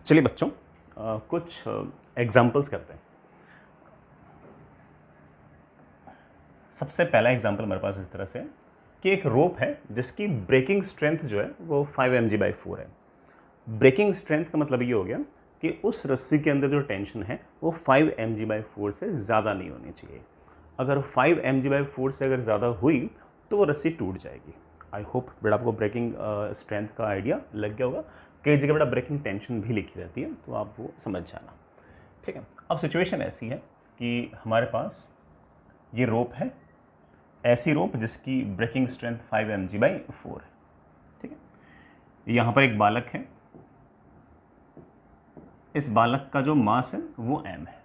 चलिए बच्चों, कुछ एग्जाम्पल्स करते हैं। सबसे पहला एग्जाम्पल हमारे पास इस तरह से है कि एक रोप है जिसकी ब्रेकिंग स्ट्रेंथ जो है वो 5 mg/4 है। ब्रेकिंग स्ट्रेंथ का मतलब ये हो गया कि उस रस्सी के अंदर जो टेंशन है वो 5 mg/4 से ज़्यादा नहीं होनी चाहिए। अगर 5 mg/4 से अगर ज़्यादा हुई तो वो रस्सी टूट जाएगी। आई होप बेटा आपको ब्रेकिंग स्ट्रेंथ का आइडिया लग गया होगा। कई जगह बेटा ब्रेकिंग टेंशन भी लिखी रहती है, तो आप वो समझ जाना। ठीक है, अब सिचुएशन ऐसी है कि हमारे पास ये रोप है, ऐसी रोप जिसकी ब्रेकिंग स्ट्रेंथ 5 mg/4 है। ठीक है, यहाँ पर एक बालक है, इस बालक का जो मास है वो m है।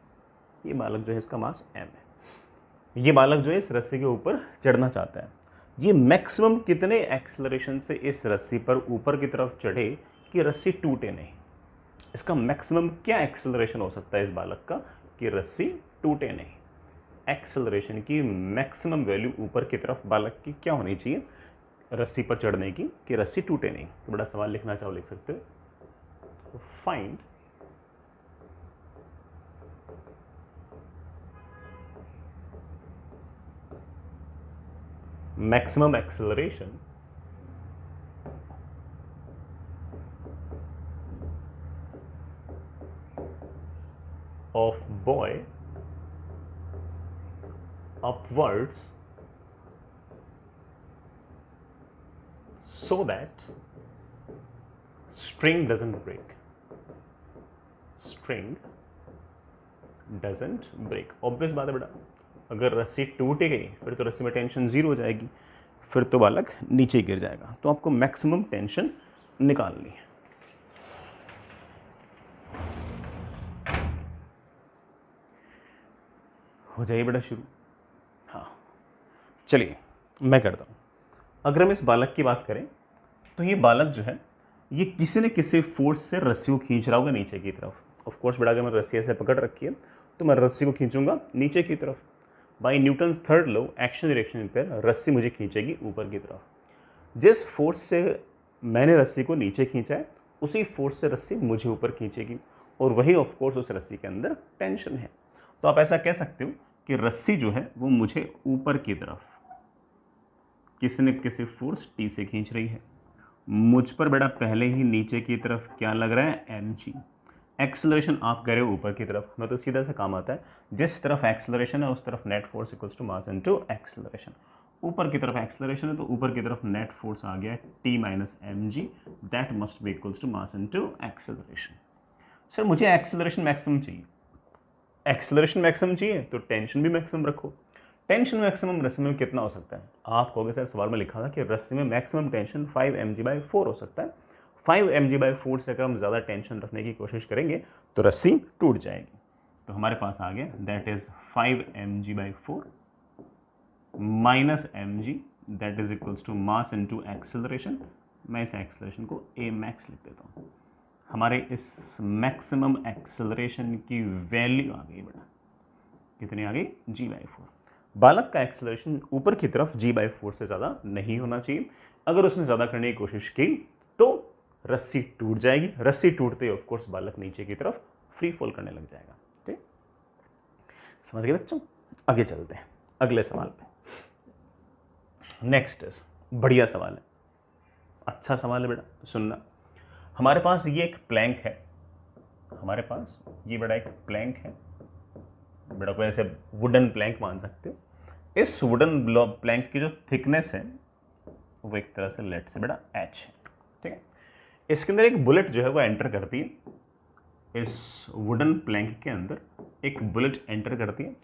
ये बालक जो है इसका मास m है। ये बालक जो है इस रस्सी के ऊपर चढ़ना चाहता है। ये मैक्सिमम कितने एक्सेलरेशन से इस रस्सी पर ऊपर की तरफ चढ़े कि रस्सी टूटे नहीं? इसका मैक्सिमम क्या एक्सेलरेशन हो सकता है इस बालक का कि रस्सी टूटे नहीं? एक्सेलरेशन की मैक्सिमम वैल्यू ऊपर की तरफ बालक की क्या होनी चाहिए रस्सी पर चढ़ने की कि रस्सी टूटे नहीं? तो बड़ा सवाल लिखना चाहो लिख सकते हो। Find maximum acceleration of boy upwards so that string doesn't break. String doesn't break. Obvious बात है बेटा, अगर रस्सी टूट गई फिर तो रस्सी में टेंशन जीरो हो जाएगी, फिर तो बालक नीचे गिर जाएगा। तो आपको मैक्सिमम टेंशन निकालनी है। हो जाइए बेटा शुरू। हाँ चलिए मैं करता हूँ। अगर हम इस बालक की बात करें तो ये बालक जो है ये किसी न किसी फोर्स से रस्सी को खींच रहा होगा नीचे की तरफ। ऑफ कोर्स बेटा अगर मैं रस्सी ऐसे पकड़ रखी है तो मैं रस्सी को खींचूंगा नीचे की तरफ। By Newton's third law action direction पर रस्सी मुझे खींचेगी ऊपर की तरफ। जिस फोर्स से मैंने रस्सी को नीचे खींचा है उसी फोर्स से रस्सी मुझे ऊपर खींचेगी, और वही ऑफ कोर्स उस रस्सी के अंदर टेंशन है। तो आप ऐसा कह सकते हो कि रस्सी जो है वो मुझे ऊपर की तरफ किसी न किसी फोर्स टी से खींच रही है। मुझ पर बेटा पहले ही नीचे की तरफ क्या लग रहा है? mg। एक्सेलरेशन आप कह रहे हो ऊपर की तरफ, मैं तो सीधा सा काम आता है, जिस तरफ एक्सेलरेशन है उस तरफ net force equals to mass into acceleration. ऊपर की तरफ एक्सेलरेशन है तो ऊपर की तरफ नेट फोर्स आ गया t minus mg, that must be equals to mass into acceleration. Sir मुझे एक्सेलरेशन मैक्सिमम चाहिए, एक्सेलरेशन मैक्सिमम चाहिए तो टेंशन भी मैक्सिमम रखो। टेंशन मैक्सिमम रस्सी में कितना हो सकता है? आप कहोगे सर सवाल में लिखा था कि रस्सी में मैक्सिमम टेंशन 5 mg/4 हो सकता है। 5 mg/4 से अगर हम ज़्यादा टेंशन रखने की कोशिश करेंगे तो रस्सी टूट जाएगी। तो हमारे पास आ गया that is 5 mg/4 minus mg, that is equals to mass into acceleration. मैं इस एक्सेलरेशन को a मैक्स लिख देता हूँ। हमारे इस मैक्सिमम एक्सेलरेशन की वैल्यू आ गई बेटा, कितनी आ गई? g/4। बालक का एक्सेलरेशन ऊपर की तरफ g/4 से ज़्यादा नहीं होना चाहिए। अगर उसने ज़्यादा करने की कोशिश की तो रस्सी टूट जाएगी। रस्सी टूटते ही ऑफकोर्स बालक नीचे की तरफ फ्री फॉल करने लग जाएगा। ठीक, समझ गए बच्चों? आगे चलते हैं अगले सवाल पे। नेक्स्ट बढ़िया सवाल है, अच्छा सवाल है बेटा, सुनना। हमारे पास ये एक प्लैंक है, हमारे पास ये बड़ा एक प्लैंक है, बेटा को ऐसे वुडन प्लैंक मान सकते हो। इस वुडन प्लैंक की जो थिकनेस है वो एक तरह से लेट से बेटा h है। ठीक है, इसके अंदर एक बुलेट जो है वो एंटर करती है। इस वुडन प्लैंक के अंदर एक बुलेट एंटर करती है।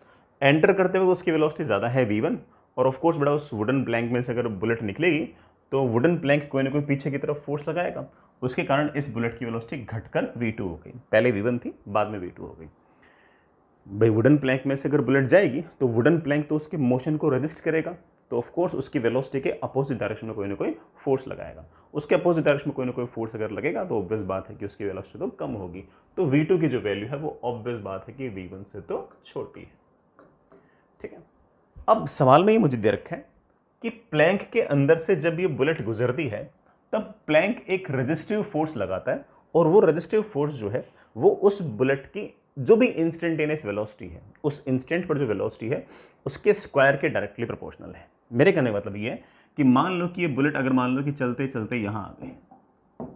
एंटर करते हुए उसकी वेलोसिटी ज़्यादा है v1, और ऑफ कोर्स बेटा उस वुडन प्लैंक में से अगर बुलेट निकलेगी तो वुडन प्लैंक कोई ना कोई पीछे की तरफ फोर्स लगाएगा। उसके कारण इस बुलेट की वेलोसिटी घटकर v2 हो गई। पहले v1 थी, बाद में v2 हो गई। भाई वुडन प्लैंक में से अगर बुलेट जाएगी तो वुडन प्लैंक तो उसके मोशन को रेजिस्ट करेगा, तो ऑफ कोर्स उसकी वेलोसिटी के अपोजिट डायरेक्शन में कोई ना कोई फोर्स लगाएगा। उसके अपोजिट डायरेक्शन में कोई ना कोई फोर्स अगर लगेगा तो ऑब्वियस बात है कि उसकी वेलोसिटी तो कम होगी। तो v2 की जो वैल्यू है वो ऑब्वियस बात है कि v1 से तो छोटी है। ठीक है, अब सवाल में ही मुझे दे रखा है कि प्लैंक के अंदर से जब ये बुलेट गुजरती है तब प्लैंक एक रेजिस्टिव फोर्स लगाता है और वो रेजिस्टिव फोर्स जो है वो उस बुलेट की जो भी इंस्टेंटेनियस वेलोसिटी है, उस इंस्टेंट पर जो वेलोसिटी है उसके स्क्वायर के डायरेक्टली प्रोपोर्शनल है। मेरे कहने का मतलब ये है कि मान लो कि ये बुलेट, अगर मान लो कि चलते चलते यहाँ आ गई,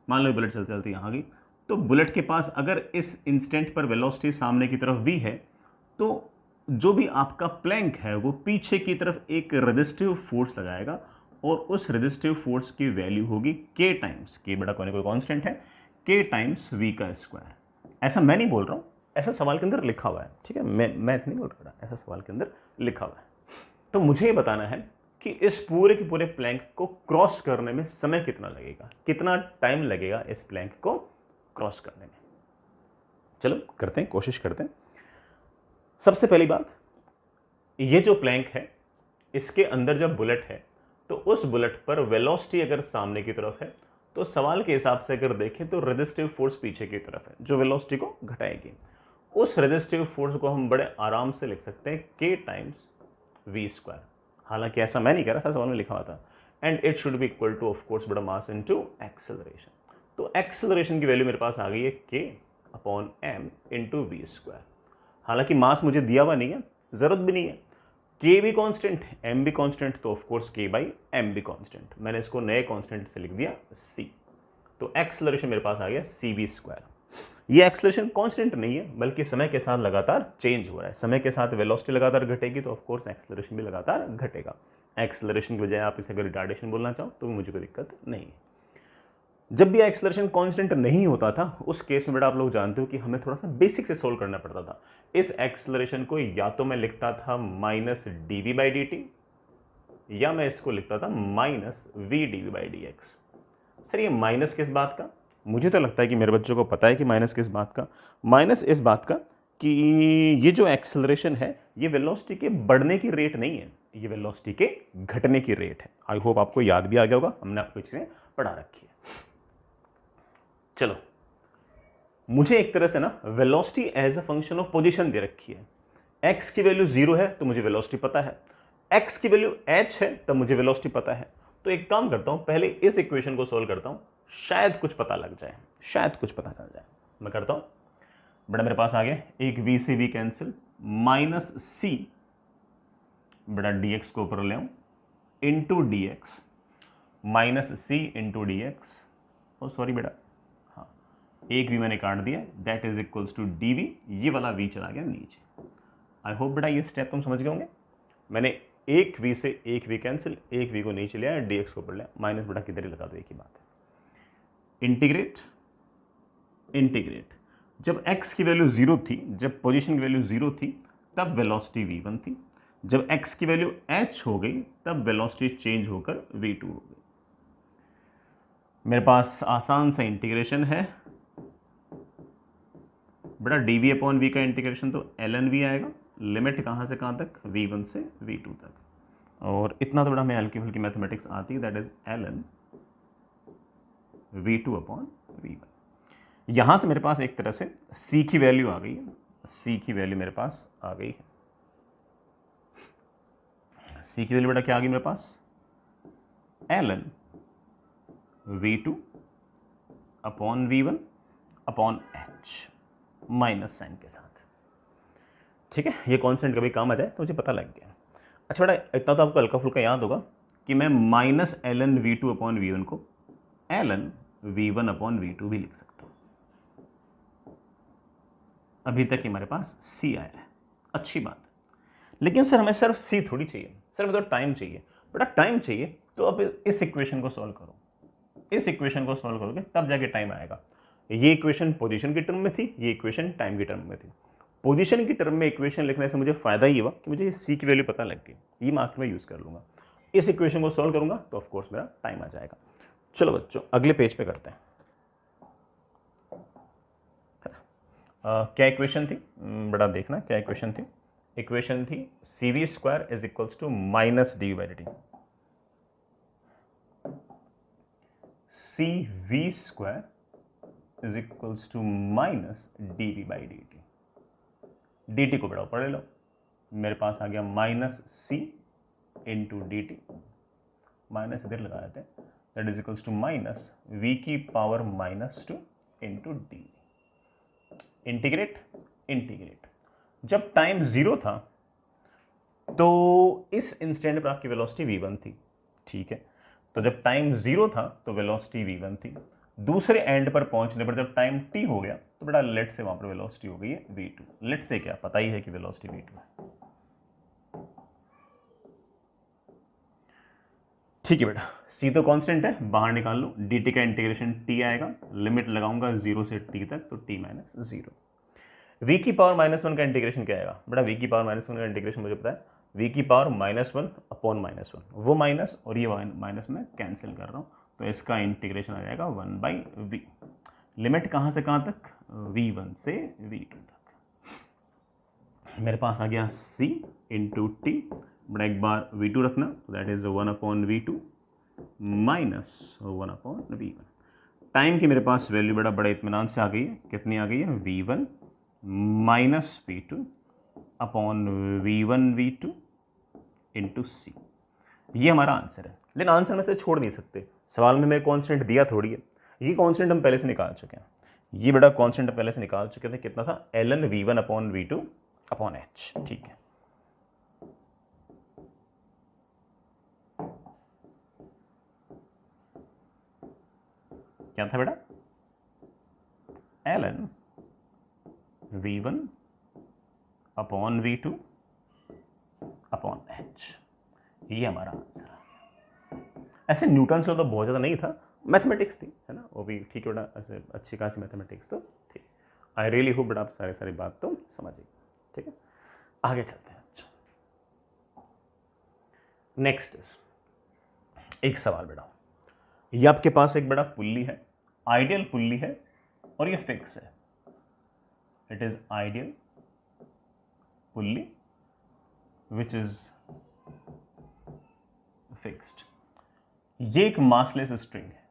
मान लो बुलेट चलते चलते यहाँ आ गई, तो बुलेट के पास अगर इस इंस्टेंट पर वेलोसिटी सामने की तरफ v है, तो जो भी आपका प्लैंक है वो पीछे की तरफ एक रेजिस्टिव फोर्स लगाएगा और उस रेजिस्टिव फोर्स की वैल्यू होगी k टाइम्स, k बड़ा कोई कांस्टेंट है, k टाइम्स v का स्क्वायर। ऐसा मैं नहीं बोल रहा हूँ, ऐसा सवाल के अंदर लिखा हुआ है, ठीक है, मैं ऐसा नहीं बोल रहा, ऐसा सवाल के अंदर लिखा हुआ है। तो मुझे ये बताना है कि इस पूरे के पूरे प्लैंक को क्रॉस करने में समय कितना लगेगा, कितना टाइम लगेगा इस प्लैंक को क्रॉस करने में। चलो करते हैं, कोशिश करते हैं। सबसे पहली बात, ये जो प्लैंक है इसके अंदर जब बुलेट है तो उस बुलेट पर वेलोसिटी अगर सामने की तरफ है तो सवाल के हिसाब से अगर देखें तो रेजिस्टिव फोर्स पीछे की तरफ है जो वेलोसिटी को घटाएगी। उस रेजिस्टिव फोर्स को हम बड़े आराम से लिख सकते हैं k टाइम्स v स्क्वायर। हालांकि ऐसा मैं नहीं कह रहा था, सवाल में लिखा हुआ था, and it should be equal to of course बड़ा मास इनटू एक्सेलरेशन। तो एक्सेलरेशन की वैल्यू मेरे पास आ गई है k upon m into v square. हालांकि मास मुझे दिया हुआ नहीं है, जरूरत भी नहीं है, k भी कांस्टेंट है, m भी कांस्टेंट, तो of course k by m भी कांस्टेंट। मैंने इसको नए कांस्टेंट से लिख दिया c। तो एक्सेलरेशन मेरे पास आ गया cv स्क्वायर। ये एक्सेलरेशन कांस्टेंट नहीं है बल्कि समय के साथ लगातार चेंज हो रहा है। समय के साथ वेलोसिटी लगातार घटेगी तो ऑफ कोर्स एक्सेलरेशन भी लगातार घटेगा। एक्सेलरेशन की बजाय आप इसे अगर रिटार्डेशन बोलना चाहो तो भी मुझे कोई दिक्कत नहीं है। जब भी एक्सेलरेशन कांस्टेंट नहीं होता था उस केस में बेटा आप लोग जानते हो कि हमें थोड़ा सा बेसिक से सोल्व करना पड़ता था। इस एक्सेलरेशन को या तो मैं लिखता था माइनस dv बाई dt या मैं इसको लिखता था minus v dv by dx। Sir ये माइनस किस बात का? मुझे तो लगता है कि मेरे बच्चों को पता है कि माइनस किस बात का। माइनस इस बात का कि ये जो एक्सेलरेशन है ये वेलोसिटी के बढ़ने की रेट नहीं है, ये वेलोसिटी के घटने की रेट है। आई होप आपको याद भी आ गया होगा, हमने आपको चीजें पढ़ा रखी है। चलो, मुझे एक तरह से ना velocity as a function of position दे रखी है। x की वैल्यू 0 है तो मुझे वेलोसिटी पता है, x की वैल्यू h है तब मुझे वेलोसिटी पता है। तो एक काम करता हूं, पहले इस इक्वेशन को सोल्व करता हूं, शायद कुछ पता लग जाए, शायद कुछ पता चल जाए। मैं करता हूं, बड़ा मेरे पास आ गया एक v से v कैंसिल, माइनस c बड़ा dx को ऊपर ले आऊं इंटू डी एक्स माइनस सी into d x. Oh sorry बेटा, हाँ एक v मैंने काट दिया, that is equals to d v, ये वाला v चला गया नीचे। आई होप बेटा ये स्टेप तुम समझ गए होंगे। मैंने एक v से एक v कैंसिल, एक v को नीचे लिया, dx को ऊपर लिया, माइनस बेटा किधर ही लगा दो, एक ही बात है। इंटीग्रेट इंटीग्रेट, जब x की वैल्यू 0 थी, जब पोजीशन की वैल्यू 0 थी तब वेलोसिटी v1 थी, जब x की वैल्यू h हो गई तब वेलोसिटी चेंज होकर v2 हो गई। मेरे पास आसान सा इंटीग्रेशन है बेटा, dv अपॉन v का इंटीग्रेशन तो ln v आएगा, लिमिट कहाँ से कहाँ तक, v1 से v2 तक, और इतना तो बड़ा हमें हल्की फुल्की मैथमेटिक्स आती है, that is ln v2 upon v1। यहां से मेरे पास एक तरह से c की वैल्यू आ गई है, c की वैल्यू मेरे पास आ गई है। c की वैल्यू बेटा क्या आ गई मेरे पास, ln v2 upon v1 upon h minus sine के साथ। ठीक है, ये कॉन्सेंट कभी काम आ जाए तो मुझे पता लग गया। अच्छा बेटा इतना तो आपको हल्का फुल्का याद होगा कि मैं minus ln v2 upon v1 को ln v1 अपॉन v2 भी लिख सकता हूं। अभी तक हमारे पास c आया है, अच्छी बात है। लेकिन सर हमें सिर्फ c थोड़ी चाहिए, सर हमें तो टाइम चाहिए। बेटा टाइम चाहिए तो अब इस इक्वेशन को सॉल्व करो, इस इक्वेशन को सॉल्व करोगे तब जाके टाइम आएगा। ये इक्वेशन पोजीशन की टर्म में थी, ये इक्वेशन टाइम की टर्म में थी। पोजीशन की टर्म में इक्वेशन लिखने से मुझे फायदा ही हुआ कि मुझे c की वैल्यू पता लग गई, ये मार्क में यूज कर लूंगा। इस इक्वेशन को सॉल्व करूंगा तो ऑफ कोर्स मेरा टाइम आ जाएगा। चलो बच्चों अगले पेज पे करते हैं। क्या इक्वेशन थी बड़ा देखना, क्या इक्वेशन थी? इक्वेशन थी cv square is equals to minus D by D. cv square is equals to minus D V by D T. D T को बड़ा ऊपर ले लो, मेरे पास आ गया माइनस सी इंटू डी टी, माइनस इधर लगा देते हैं, that is equals to minus V की power minus two into D. Integrate integrate. जब टाइम 0 था तो इस इंस्टेंट पर आपकी वेलोसिटी v1 थी, ठीक है। तो जब टाइम 0 था तो वेलोसिटी v1 थी। दूसरे एंड पर पहुंचने पर जब टाइम t हो गया तो बेटा लेट से वहां पर वेलोसिटी हो गई है v2। लेट से क्या पता ही है कि वेलोसिटी v2 है, ठीक है बेटा। c तो कांस्टेंट है, बाहर निकाल लो, dt का इंटीग्रेशन t आएगा, लिमिट लगाऊंगा 0 से t तक तो t माइनस 0। v की पावर -1 का इंटीग्रेशन क्या आएगा बेटा? v की पावर -1 का इंटीग्रेशन मुझे पता है, v की पावर -1 अपॉन -1, वो माइनस और ये माइनस में कैंसिल कर रहा हूँ, तो इसका इंटीग्रेशन आ जाएगा 1/v। लिमिट कहाँ से कहाँ तक? v1 से v2 तक। मेरे पास आ गया c इंटू टी, बड़ा एक बार v2 रखना, तो that is 1/v2 minus 1/v1। Time की मेरे पास वैल्यू बड़ा बड़े इत्मीनान से आ गई है, कितनी आ गई है? v1 minus v2 upon v1 into सी। ये हमारा आंसर है, लेकिन आंसर में से छोड़ नहीं सकते, सवाल में मैं कांस्टेंट दिया थोड़ी है, ये कांस्टेंट हम पहले से निकाल चुके हैं। ये बड़ा कांस्टेंट पहले से निकाल चुके थे, कितना था? ln v1 upon v2 upon h, ठीक है। क्या था बेटा? ln v1 upon v2 upon h, ये हमारा आंसर है। ऐसे न्यूटन से तो बहुत ज़्यादा नहीं था, मैथमेटिक्स थी, है ना, वो भी ठीक है बेटा, ऐसे अच्छी खासी मैथमेटिक्स तो थी। आई रियली होप बेटा आप सारी बात तो समझिए, ठीक है। आगे चलते हैं। अच्छा, नेक्स्ट इज एक सवाल बेटा, ये आपके पास एक बड़ा पुल्ली है, आइडियल पुल्ली है और ये फिक्स है। It is ideal pulley which is fixed. ये एक मासलेस स्ट्रिंग है,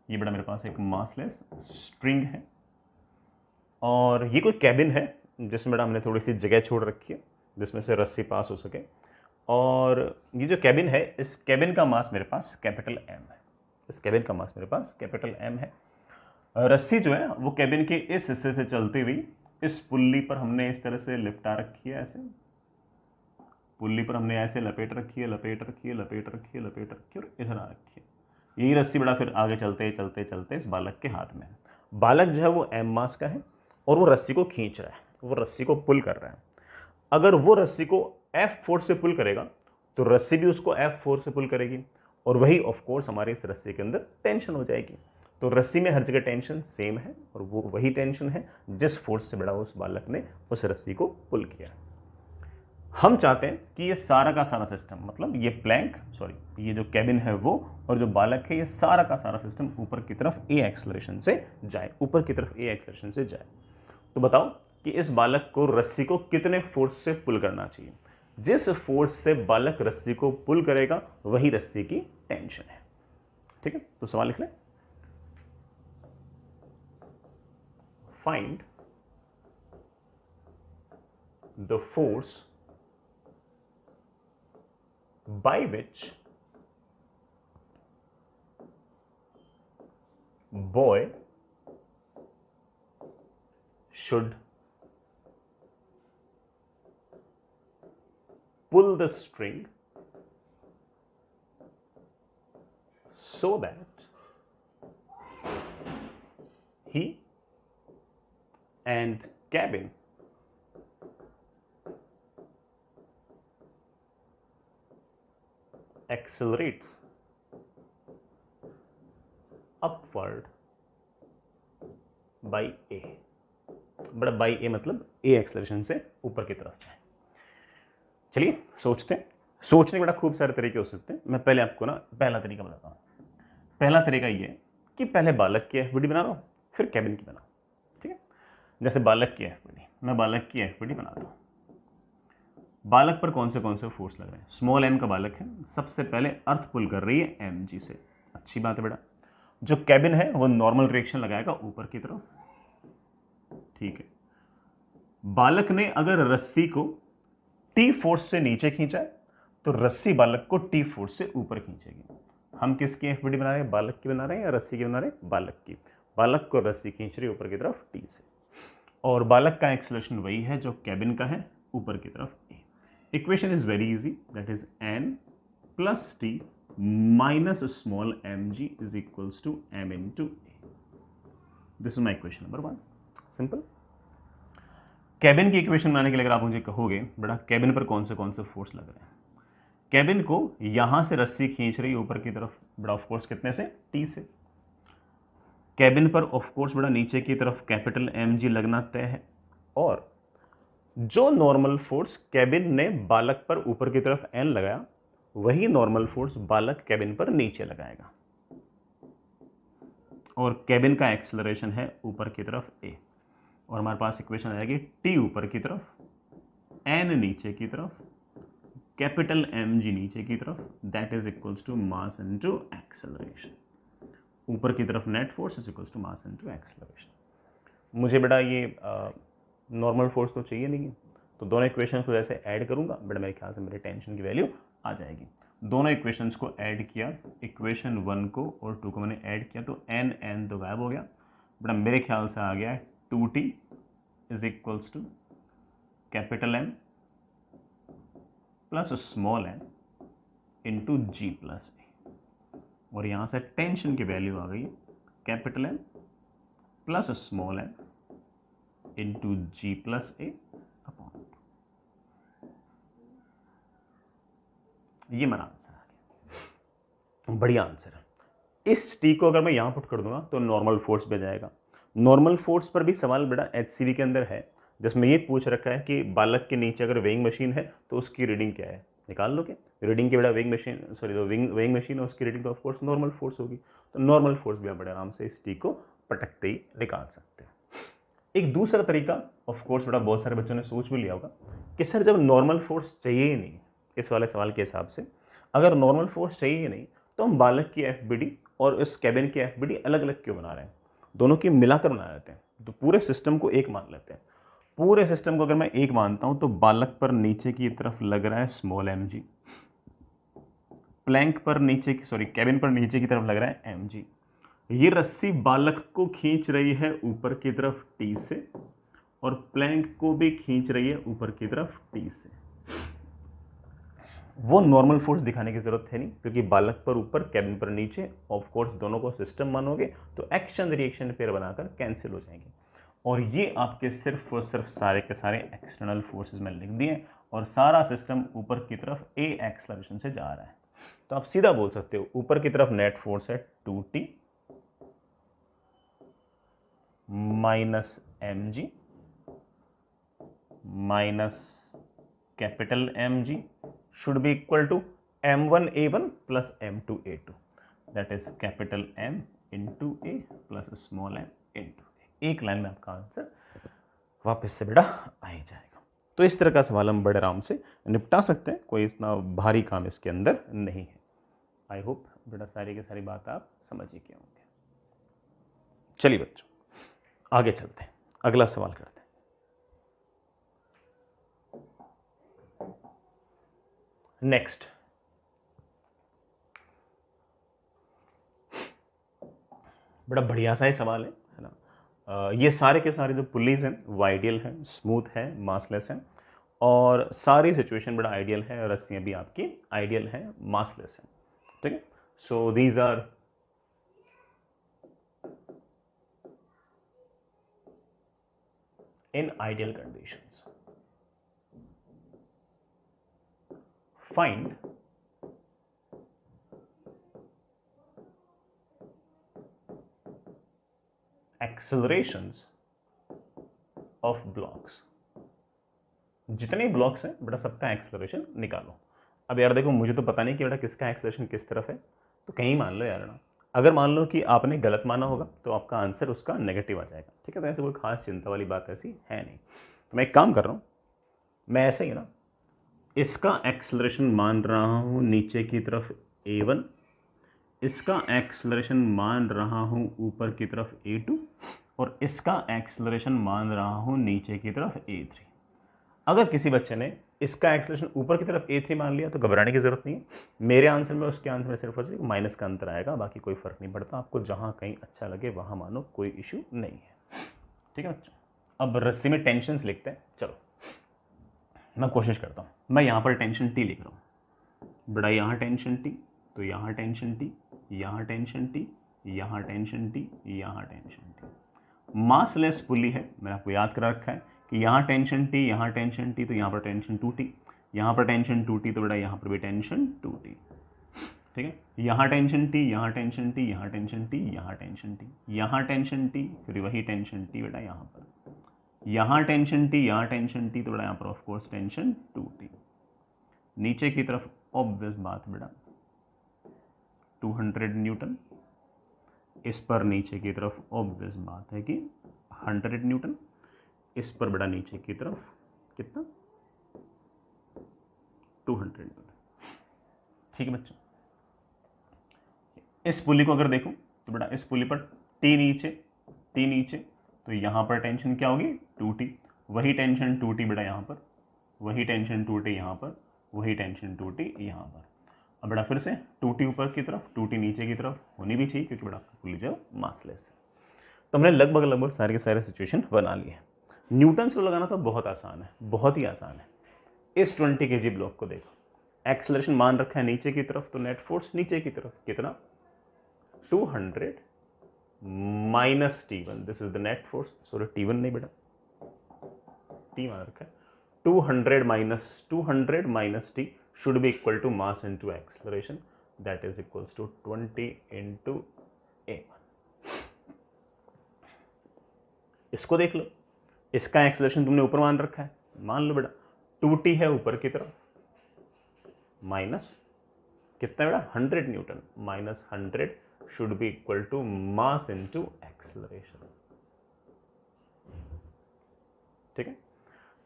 ये बड़ा मेरे पास एक मासलेस स्ट्रिंग है, और ये कोई कैबिन है जिसमें बड़ा हमने थोड़ी सी जगह छोड़ रखी है जिसमें से रस्सी पास हो सके, और ये जो कैबिन है, इस कैबिन का मास मेरे पास कैपिटल M है। इस कैबिन का मास मेरे पास कैपिटल M है। रस्सी जो है वो कैबिन के इस हिस्से से चलती हुई इस पुल्ली पर हमने इस तरह से लिपटा रखी है, ऐसे पुल्ली पर हमने ऐसे लपेट रखी है, लपेट रखी है, लपेट रखी है, लपेट रखी है, और इधर आ रखी है। यही रस्सी बड़ा फिर आगे चलते चलते चलते इस बालक के हाथ में है। बालक जो है वो M मास का है और वो रस्सी को खींच रहा है, वो रस्सी को पुल कर रहा है। अगर वो रस्सी को F फोर्स से पुल करेगा तो रस्सी भी उसको F फोर्स से पुल करेगी, और वही ऑफ कोर्स हमारे इस रस्सी के अंदर टेंशन हो जाएगी। तो रस्सी में हर जगह टेंशन सेम है, और वो वही टेंशन है जिस फोर्स से बड़ा उस बालक ने उस रस्सी को पुल किया। हम चाहते हैं कि ये सारा का सारा सिस्टम, मतलब ये प्लैंक, ये जो कैबिन है वो और जो बालक है, ये सारा का सारा सिस्टम ऊपर की तरफ ए एक्सेलरेशन से जाए, ऊपर की तरफ ए एक्सेलरेशन से जाए। तो बताओ कि इस बालक को रस्सी को कितने फोर्स से पुल करना चाहिए? जिस फोर्स से बालक रस्सी को पुल करेगा वही रस्सी की टेंशन है, ठीक है। तो सवाल लिख लें, find the force by which boy should pull the string so that he and cabin accelerates upward by a। बड़ा by a मतलब a एक्सेलरेशन से ऊपर की तरफ जाए। चलिए सोचते हैं। सोचने के बड़ा खूब सारे तरीके हो सकते हैं। मैं पहले आपको ना पहला तरीका बताता हूँ। पहला तरीका ये कि पहले बालक की एफबीडी बना लो, फिर कैबिन की बनाओ, ठीक है। जैसे बालक की एफबीडी, मैं बालक की एफबीडी बनाता हूँ। बालक पर कौन से फोर्स लग रहे हैं? स्मॉल m का बालक है, सबसे पहले अर्थ पुल कर रही है mg से, अच्छी बात है बेटा। जो कैबिन है वो नॉर्मल रिएक्शन लगाएगा ऊपर की तरफ, ठीक है। बालक ने अगर रस्सी को t फोर्स से नीचे खींचा है तो रस्सी बालक को t फोर्स से ऊपर खींचेगी। हम किसकी एफबीडी बना रहे हैं, बालक की बना रहे हैं या रस्सी की बना रहे हैं, बालक की। बालक को रस्सी खींच रही है ऊपर की तरफ टी से, और बालक का एक्सेलरेशन वही है जो कैबिन का है, ऊपर की तरफ A. Equation is very easy, that is N plus T minus small M G is equals to M into A. This is my equation number 1, simple. Cabin की इक्वेशन बनाने के लिए अगर आप मुझे कहोगे बेटा कैबिन पर कौन से फोर्स लग रहे हैं, कैबिन को यहां से रस्सी खींच रही है ऊपर की तरफ बड़ा ऑफ कोर्स कितने से, टी से। कैबिन पर ऑफ कोर्स बड़ा नीचे की तरफ कैपिटल एम जी लगना तय है, और जो नॉर्मल फोर्स कैबिन ने बालक पर ऊपर की तरफ एन लगाया वही नॉर्मल फोर्स बालक कैबिन पर नीचे लगाएगा, और कैबिन का एक्सेलरेशन है ऊपर की तरफ ए, और हमारे पास इक्वेशन आएगी टी ऊपर की तरफ, एन नीचे की तरफ, कैपिटल एम जी नीचे की तरफ, that is equals to mass into acceleration. ऊपर की तरफ net force is equals to mass into acceleration. मुझे बेटा ये नॉर्मल फोर्स तो चाहिए नहीं, तो दोनों इक्वेशन को जैसे ऐड करूंगा बेटा मेरे ख्याल से मेरी टेंशन की वैल्यू आ जाएगी। दोनों इक्वेशंस को ऐड किया, इक्वेशन 1 को और 2 को मैंने ऐड किया तो एन तो गायब हो गया बेटा, मेरे ख्याल से आ गया है 2t is equals to capital M plus small M into G plus A, और यहां से टेंशन की वैल्यू आ गई capital M plus small M into G plus A upon. ये मेरा आंसर आ गया, बढ़िया आंसर है। इस टी को अगर मैं यहां पुट कर दूंगा तो नॉर्मल फोर्स पे जाएगा। नॉर्मल फोर्स पर भी सवाल बेटा एचसीवी के अंदर है, जिसमें ये पूछ रखा है कि बालक के नीचे अगर वेइंग मशीन है तो उसकी रीडिंग क्या है, निकाल लो क्या रीडिंग की बेटा, वेइंग मशीन सॉरी जो वेइंग मशीन है उसकी रीडिंग तो ऑफ कोर्स नॉर्मल फोर्स होगी, तो नॉर्मल फोर्स भी आप बड़े आराम से इस टी को पटकते ही निकाल सकते हैं। एक दूसरा तरीका ऑफ कोर्स बेटा बहुत सारे बच्चों ने सोच भी लिया होगा कि सर जब नॉर्मल फोर्स चाहिए ही नहीं, इस वाले सवाल के हिसाब से अगर नॉर्मल फोर्स चाहिए ही नहीं तो हम बालक की एफबीडी और इस कैबिन की एफबीडी अलग अलग क्यों बना रहे हैं, दोनों की मिलाकर बना लेते हैं, तो पूरे सिस्टम को एक मान लेते हैं। पूरे सिस्टम को अगर मैं एक मानता हूं तो बालक पर नीचे की तरफ लग रहा है स्मॉल एम जी, प्लैंक पर नीचे की सॉरी कैबिन पर नीचे की तरफ लग रहा है एम जी, ये रस्सी बालक को खींच रही है ऊपर की तरफ टी से, और प्लैंक को भी खींच रही है ऊपर की तरफ टी से। वो नॉर्मल फोर्स दिखाने की जरूरत है नहीं, क्योंकि बालक पर ऊपर कैबिन पर नीचे, ऑफ कोर्स दोनों को सिस्टम मानोगे तो एक्शन रिएक्शन पेयर बनाकर कैंसिल हो जाएंगे, और ये आपके सिर्फ और सिर्फ सारे के सारे एक्सटर्नल फोर्सेस में लिख दिए, और सारा सिस्टम ऊपर की तरफ ए एक्सेलरेशन से जा रहा है। तो आप सीधा बोल सकते हो ऊपर की तरफ नेट फोर्स है 2t minus M g minus capital M g should be equal to m1a1 plus m2a2, that is capital M into A plus small m into A। एक लाइन में आपका आंसर वापस से बेटा आ ही जाएगा। तो इस तरह का सवाल हम बड़े आराम से निपटा सकते हैं, कोई इतना भारी काम इसके अंदर नहीं है। आई होप बेटा सारी की सारी बात आप समझ ही गए होंगे। चलिए बच्चों आगे चलते हैं, अगला सवाल करते हैं। नेक्स्ट, बड़ा बढ़िया सा ही सवाल है ना। ये सारे के सारे जो पुलीज हैं वो आइडियल हैं, स्मूथ है, मासलेस हैं, और सारी सिचुएशन बड़ा आइडियल है, रस्सियां भी आपकी आइडियल हैं, मासलेस हैं, ठीक है। So these are in ideal conditions. Find accelerations of blocks। जितने ब्लॉक्स हैं बेटा सबका एक्सेलरेशन निकालो। अब यार देखो मुझे तो पता नहीं कि बेटा किसका एक्सेलरेशन किस तरफ है, तो कहीं मान लो यार ना, अगर मान लो कि आपने गलत माना होगा तो आपका आंसर उसका नेगेटिव आ जाएगा, ठीक है। तो ऐसे कोई खास चिंता वाली बात ऐसी है नहीं। तो मैं एक काम कर रहा हूँ, मैं ऐसे ही ना इसका एक्सेलरेशन मान रहा हूँ नीचे की तरफ a1, इसका एक्सेलरेशन मान रहा हूँ ऊपर की तरफ a2, और इसका एक्सेलरेशन मान रहा हूँ नीचे की तरफ a3। अगर किसी बच्चे ने इसका एक्सेलरेशन ऊपर की तरफ a3 मान लिया तो घबराने की जरूरत नहीं है। मेरे आंसर में उसके आंसर में सिर्फ और सिर्फ माइनस का अंतर आएगा, बाकी कोई फर्क नहीं पड़ता। आपको जहां कहीं अच्छा लगे वहां मानो, कोई इशू नहीं है। ठीक है बच्चों, अब रस्सी में टेंशन लिखते हैं। चलो मैं कोशिश करता हूँ। मैं यहाँ पर टेंशन टी लिख रहा हूँ बड़ा, यहाँ टेंशन टी, तो यहाँ टेंशन टी, यहाँ टेंशन टी, यहाँ टेंशन टी, यहाँ टेंशन टी। मासलेस पुली है, मैंने आपको याद करा रखा है कि यहाँ टेंशन टी, यहाँ टेंशन टी, तो यहाँ पर टेंशन 2t, यहाँ पर टेंशन 2t, तो बेटा यहाँ पर भी टेंशन 2t। ठीक है, यहाँ टेंशन टी, यहाँ टेंशन टी, यहाँ टेंशन टी, यहाँ टेंशन टी, यहाँ टेंशन टी, फिर वही टेंशन टी बेटा यहाँ पर, यहाँ टेंशन टी, यहाँ टेंशन टी, तो बेटा यहाँ पर ऑफ कोर्स टेंशन 2t। नीचे की तरफ ऑब्वियस बात बेटा 200 न्यूटन, इस पर नीचे की तरफ ऑब्वियस बात है कि 100 न्यूटन, इस पर बेटा नीचे की तरफ कितना 200 न्यूटन। ठीक है बच्चों, इस पुली को अगर देखूं तो बेटा इस पुली पर टी नीचे, तो यहां पर टेंशन क्या होगी 2t, वही टेंशन 2t बेटा यहां पर, वही टेंशन 2t यहां पर, वही टेंशन 2t यहां पर। अब बेटा फिर से 2t ऊपर की तरफ, 2t नीचे की तरफ होनी भी चाहिए क्योंकि बेटा पुली जो मासलेस है। तो हमने लगभग सारे के सारे सिचुएशन बना लिए। न्यूटन्स लॉ लगाना तो बहुत आसान है, बहुत ही आसान है। इस 20 kg ब्लॉक को देखो, एक्सेलरेशन मान रखा है नीचे की तरफ, तो नेट फोर्स नीचे की तरफ कितना 200 minus T1, this is the net force, sorry T1 नहीं बेटा, T मान रखा है, 200 minus T should be equal to mass into acceleration, that is equals to 20 into A1। इसको देख लो, इसका एक्सेलरेशन तुमने ऊपर मान रखा है, मान लो बेटा 2t है ऊपर की तरफ, माइनस कितना बेटा 100 newton, minus 100 should be equal to mass into acceleration. ठीक है,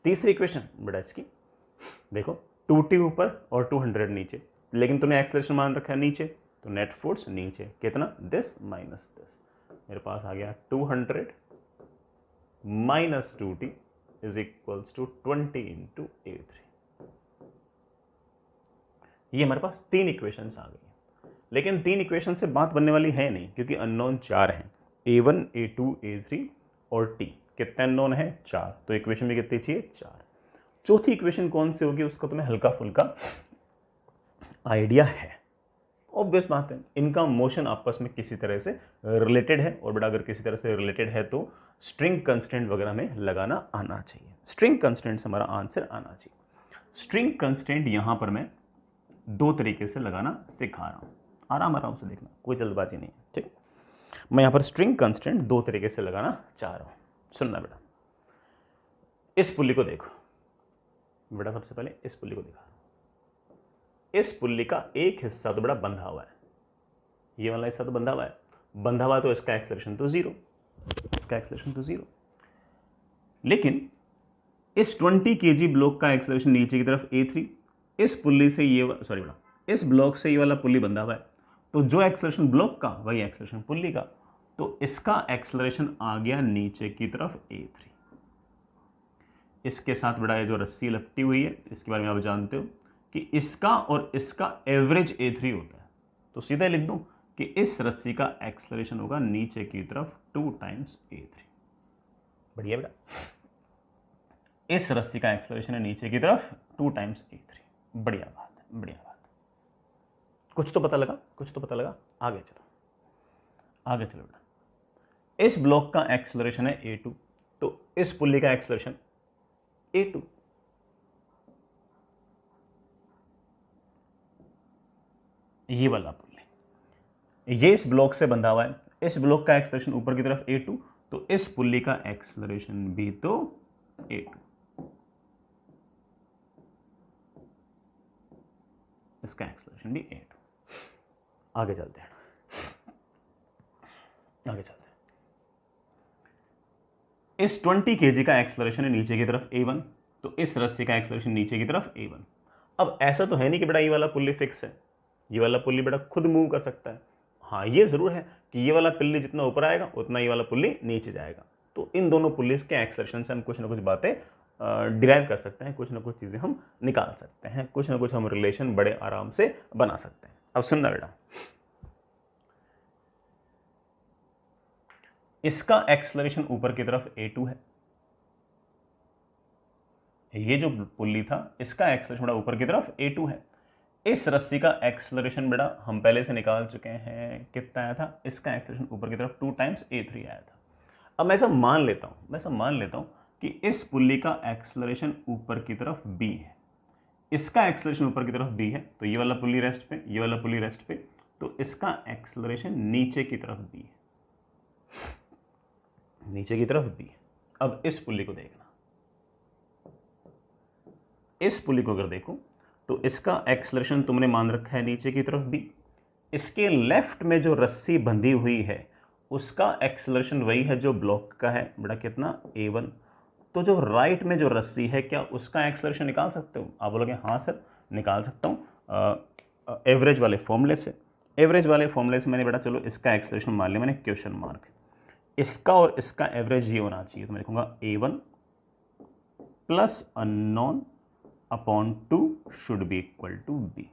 तीसरी इक्वेशन बेटा इसकी देखो, 2t ऊपर और 200 नीचे, लेकिन तुमने एक्सेलरेशन मान रखा है नीचे, तो नेट फोर्स नीचे कितना दिस माइनस दिस, मेरे पास आ गया 200 minus 2t is equals to 20 into A3। ये हमारे पास 3 इक्वेशंस आ गई, लेकिन 3 इक्वेशन से बात बनने वाली है नहीं क्योंकि अननोन 4 हैं, A1, A2, A3 और T। कितने अननोन है 4, तो इक्वेशन में कितनी चाहिए 4। चौथी इक्वेशन कौन सी होगी उसका तुम्हें हल्का फुल्का आइडिया है, ऑब्वियस बात है, इनका मोशन आपस में किसी तरह से रिलेटेड है, और बेटा अगर किसी तरह से रिलेटेड है तो स्ट्रिंग कंस्टेंट वगैरह में लगाना आना चाहिए, स्ट्रिंग कंस्टेंट से हमारा आंसर आना चाहिए। स्ट्रिंग कंस्टेंट यहां पर मैं 2 तरीके से लगाना सिखा रहा हूं, आराम से देखना, कोई जल्दबाजी नहीं है। ठीक, मैं यहां पर स्ट्रिंग कंस्टेंट 2 तरीके से लगाना चाह रहा हूं, सुनना बेटा। इस पुल्ली को देखो बेटा, सबसे पहले इस पुल्ली को दिखा, इस पुल्ली का एक हिस्सा तो बड़ा बंधा हुआ है, ये वाला हिस्सा तो बंधा हुआ है, बंधा हुआ तो इसका एक्सेलरेशन तो 0, इसका एक्सेलरेशन तो 0। लेकिन इस 20 kg ब्लॉक का एक्सेलरेशन नीचे की तरफ A3, इस पुल्ली से ये सॉरी बेटा, इस ब्लॉक से ये वाला पुल्ली बंधा हुआ है, तो जो एक्सेलरेशन ब्लॉक का वही एक्सेलरेशन पुल्ली का, तो इसका एक्सेलरेशन आ गया नीचे की तरफ A3। इसके साथ बड़ा ये जो रस्सी लपटी हुई है, इसके बारे में आप जानते हो कि इसका और इसका एवरेज A3 होता है, तो सीधा लिख दूं कि इस रस्सी का एक्सेलरेशन होगा नीचे की तरफ 2 टाइम्स A3। बढ़िया बेटा, इस रस्सी का एक्सेलरेशन है नीचे की तरफ 2 टाइम्स A3। बढ़िया बात है, बढ़िया बात। कुछ तो पता लगा, कुछ तो पता लगा। आगे चलो, आगे चलो बेटा। इस ब्लॉक का एक्सेलरेशन है A2, तो इस पुल्ली का एक्सेलरेशन A2। ये वाला पुल्ली, ये इस ब्लॉक से बंधा हुआ है, इस ब्लॉक का एक्सेलरेशन ऊपर की तरफ A2, तो इस पुल्ली का एक्सेलरेशन भी तो A2, इसका एक्सेलरेशन भी A2। आगे चलते हैं, आगे चलते हैं। इस 20 kg का एक्सेलरेशन है नीचे की तरफ A1, तो इस रस्सी का एक्सेलरेशन नीचे की तरफ A1। अब ऐसा तो है नहीं कि बेटा ये वाला पुल्ली फिक्स है, ये वाला पुल्ली बेटा खुद मूव कर सकता है। हाँ ये जरूर है कि ये वाला पुल्ली जितना ऊपर आएगा उतना ये वाला पुल्ली नीचे जाएगा, तो इन दोनों पुल्लीज के एक्सेलरेशन से हम कुछ ना कुछ बातें डिराइव कर सकते हैं, कुछ ना कुछ चीज़ें हम निकाल सकते हैं, कुछ ना कुछ हम रिलेशन बड़े आराम से बना सकते हैं। अब सुनना बेटा, इसका एक्सेलरेशन ऊपर की तरफ a2 है, ये जो पुल्ली था इसका एक्सेलरेशन बेटा ऊपर की तरफ a2 है। इस रस्सी का एक्सेलरेशन बेटा हम पहले से निकाल चुके हैं, कितना आया था, इसका एक्सेलरेशन ऊपर की तरफ 2 टाइम्स a3 आया था। अब मैं ऐसा मान लेता हूं कि इस पुल्ली का एक्सेलरेशन ऊपर की तरफ b है, इसका एक्सेलरेशन ऊपर की तरफ b है, तो ये वाला पुल्ली रेस्ट पे, ये वाला पुल्ली रेस्ट पे, तो इसका एक्सेलरेशन नीचे की तरफ b है, नीचे की तरफ b है। अब इस पुल्ली को देखना, इस पुल्ली को अगर देखो तो इसका एक्सेलरेशन तुमने मान रखा है नीचे की तरफ b, इसके लेफ्ट में जो रस्सी बंधी हुई है उसका एक्सेलरेशन वही है जो ब्लॉक का है बेटा, कितना a1। तो जो राइट में जो रस्सी है क्या उसका एक्सेलरेशन निकाल सकते हो? आप बोलोगे हाँ सर निकाल सकता हूँ एवरेज वाले फॉर्मूले से। एवरेज वाले फॉर्मूले से मैंने बेटा चलो इसका एक्सेलरेशन मान लिया मैंने क्वेश्चन मार्क, इसका और इसका एवरेज ये होना चाहिए, तो मैं लिखूंगा a1 plus unknown upon 2 should be equal to b।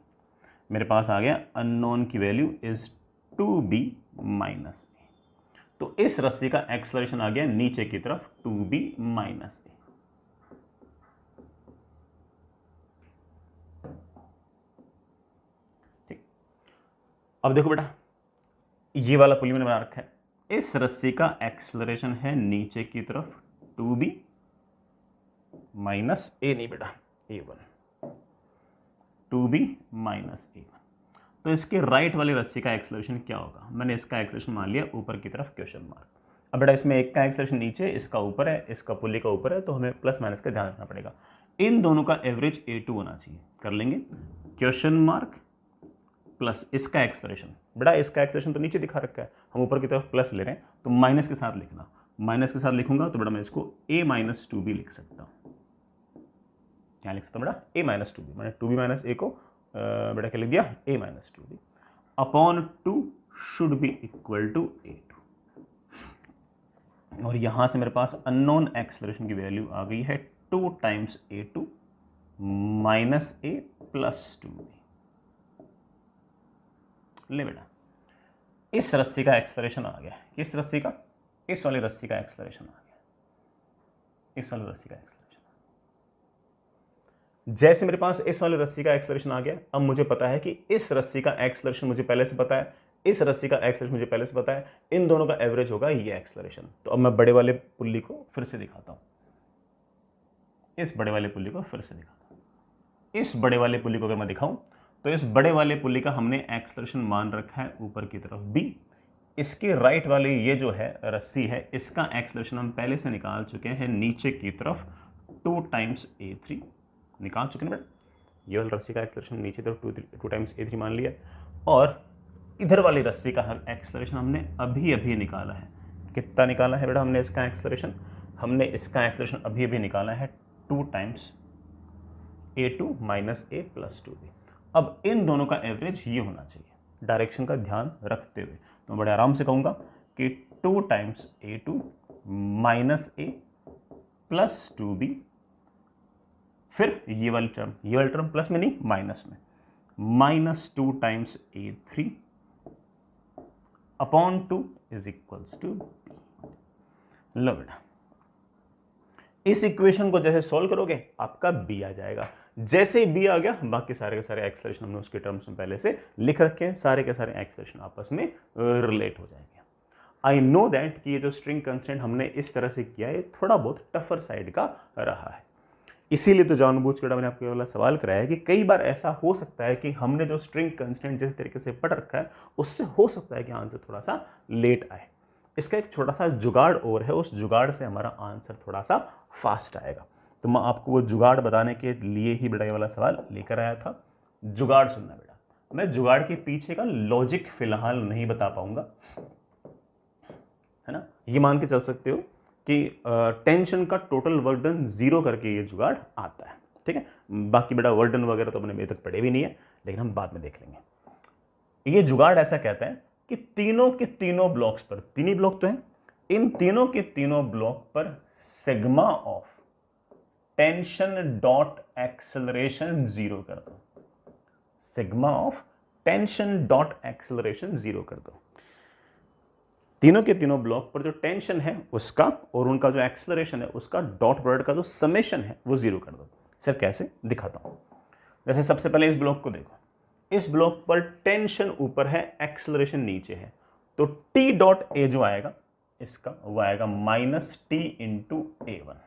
मेरे पास आ गया अननोन की value is 2b minus a, तो इस रस्सी का एक्सेलरेशन आ गया नीचे की तरफ 2b माइनस a। ठीक, अब देखो बेटा ये वाला पुली मैंने बना रखा है, इस रस्सी का एक्सेलरेशन है नीचे की तरफ 2b माइनस a, नहीं बेटा a1, 2b माइनस a1। तो इसके राइट वाली रस्सी का एक्सेलरेशन क्या होगा? मैंने इसका एक्सेलरेशन मान लिया ऊपर की तरफ क्वेश्चन मार्क। अब बेटा इसमें एक का एक्सेलरेशन नीचे, इसका ऊपर है, इसका पुल्ली का ऊपर है, तो हमें प्लस माइनस का ध्यान रखना पड़ेगा। इन दोनों का एवरेज a2 होना चाहिए, कर लेंगे क्वेश्चन मार्क प्लस इसका एक्सेलरेशन। बेटा इसका एक्सेलरेशन तो नीचे दिखा रखा है, हम ऊपर की तरफ प्लस ले रहे हैं, तो माइनस के साथ लिखना, माइनस के साथ लिखूंगा तो बेटा मैं इसको a माइनस 2b लिख सकता हूँ। क्या लिख सकता हूँ बेटा? a माइनस 2b, मैंने 2b माइनस a को बेटा क्या लिख दिया, a minus 2b upon 2 should be equal to a2। और यहां से मेरे पास अननोन एक्सेलरेशन की वैल्यू आ गई है 2 times a2 minus a plus 2b। ले बेटा इस रस्सी का एक्सेलरेशन आ गया, किस रस्सी का? इस वाली रस्सी का एक्सेलरेशन आ गया, इस वाली रस्सी का एक्सेलरेशन। जैसे मेरे पास इस वाली रस्सी का एक्सेलरेशन आ गया, अब मुझे पता है कि इस रस्सी का एक्सेलरेशन मुझे पहले से पता है, इस रस्सी का एक्सेलरेशन मुझे पहले से पता है, इन दोनों का एवरेज होगा ये एक्सेलरेशन। तो अब मैं बड़े वाले पुल्ली को फिर से दिखाता हूं, इस बड़े वाले पुल्ली को फिर से दिखाता हूं। इस बड़े वाले पुल्ली को अगर मैं दिखाऊं तो इस बड़े वाले पुल्ली का हमने एक्सेलरेशन मान रखा है ऊपर की तरफ b, इसके राइट वाले ये जो है रस्सी है इसका एक्सेलरेशन हम पहले से निकाल चुके हैं नीचे की तरफ 2 टाइम्स a3 निकाल चुके हैं बेटा। ये वाली रस्सी का एक्सेलरेशन नीचे तरफ 2 टाइम्स a3 मान लिया, और इधर वाली रस्सी का एक्सेलरेशन हमने अभी अभी निकाला है। कितना निकाला है बेटा हमने इसका एक्सेलरेशन? हमने इसका एक्सेलरेशन अभी अभी निकाला है 2 times a2 minus a plus 2b। अब इन दोनों का एवरेज ये होना चाहिए, डायरेक्शन का ध्यान रखते हुए। तो मैं बड़े आराम से कहूँगा कि 2 times a2 minus a plus 2b, फिर ये वाली टर्म प्लस में नहीं माइनस में, minus 2 times a3 upon 2 is equals to b। लो बेटा इस इक्वेशन को जैसे सॉल्व करोगे आपका b आ जाएगा। जैसे ही b आ गया बाकी सारे के सारे एक्सेलरेशन हमने उसके टर्म्स में पहले से लिख रखे हैं, सारे के सारे एक्सेलरेशन आपस में रिलेट हो जाएंगे। आई नो दैट कि ये जो स्ट्रिंग कंस्टेंट हमने इस तरह से किया है थोड़ा बहुत टफर साइड का रहा है, इसीलिए तो जानबूझ कर मैंने आपको वाला सवाल कराया है कि कई बार ऐसा हो सकता है कि हमने जो स्ट्रिंग कंस्टेंट जिस तरीके से पढ़ रखा है उससे हो सकता है कि आंसर थोड़ा सा लेट आए। इसका एक छोटा सा जुगाड़ और है, उस जुगाड़ से हमारा आंसर थोड़ा सा फास्ट आएगा। तो मैं आपको वो जुगाड़ बताने के लिए ही बेटा ये वाला सवाल लेकर आया था। जुगाड़ सुनना बेटा, मैं जुगाड़ के पीछे का लॉजिक फिलहाल नहीं बता पाऊंगा, है ना। ये मान के चल सकते हो कि टेंशन का टोटल वर्डन 0 करके ये जुगाड़ आता है, ठीक है। बाकी बेटा वर्डन वगैरह तो अपने अभी तक पढ़े भी नहीं है, लेकिन हम बाद में देख लेंगे। ये जुगाड़ ऐसा कहता है कि तीनों के तीनों ब्लॉक्स पर, तीन ही ब्लॉक तो हैं, इन तीनों के तीनों ब्लॉक पर sigma of tension dot acceleration zero कर दो, sigma of tension dot acceleration zero कर दो। तीनों के तीनों ब्लॉक पर जो टेंशन है उसका और उनका जो एक्सेलरेशन है उसका डॉट प्रोडक्ट का जो समेशन है वो जीरो कर दो। सर कैसे, दिखाता हूं। जैसे सबसे पहले इस ब्लॉक को देखो, इस ब्लॉक पर टेंशन ऊपर है, एक्सेलरेशन नीचे है, तो टी डॉट ए जो आएगा इसका वो आएगा minus T into A one.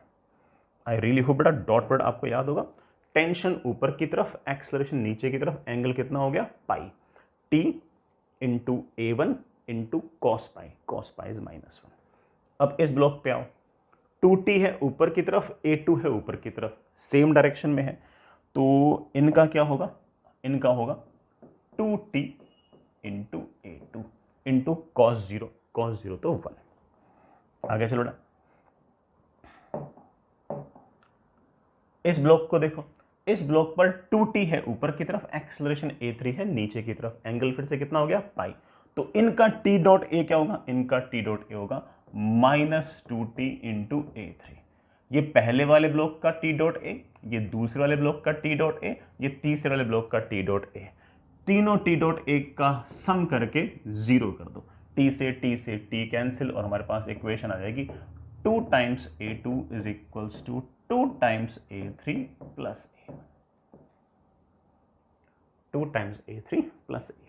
I really hope बेटा डॉट प्रोडक्ट आपको याद होगा, टेंशन ऊपर की तरफ, एक्सेलरेशन नीचे की तरफ, एंगल कितना हो गया pi, T into A one into cos pi is minus one. अब इस ब्लॉक पे आओ, 2t है ऊपर की तरफ, a2 है ऊपर की तरफ, सेम डायरेक्शन में है, तो इनका क्या होगा, इनका होगा 2t into a2 into cos zero तो 1। आगे चलो ना, इस ब्लॉक को देखो, इस ब्लॉक पर 2t है ऊपर की तरफ, एक्सेलरेशन a3 है नीचे की तरफ, एंगल फिर से कितना हो गया पाई, तो इनका t डॉट ए क्या होगा, इनका t डॉट ए होगा माइनस 2t इंटू a3। ये पहले वाले ब्लॉक का t डॉट ए, ये दूसरे वाले ब्लॉक का t डॉट ए, ये तीसरे वाले ब्लॉक का t डॉट ए, तीनों t डॉट ए का सम करके जीरो कर दो, t से t कैंसिल और हमारे पास इक्वेशन आ जाएगी 2 times a2 is equals to 2 times a3 plus a1, 2 times a3 plus a1।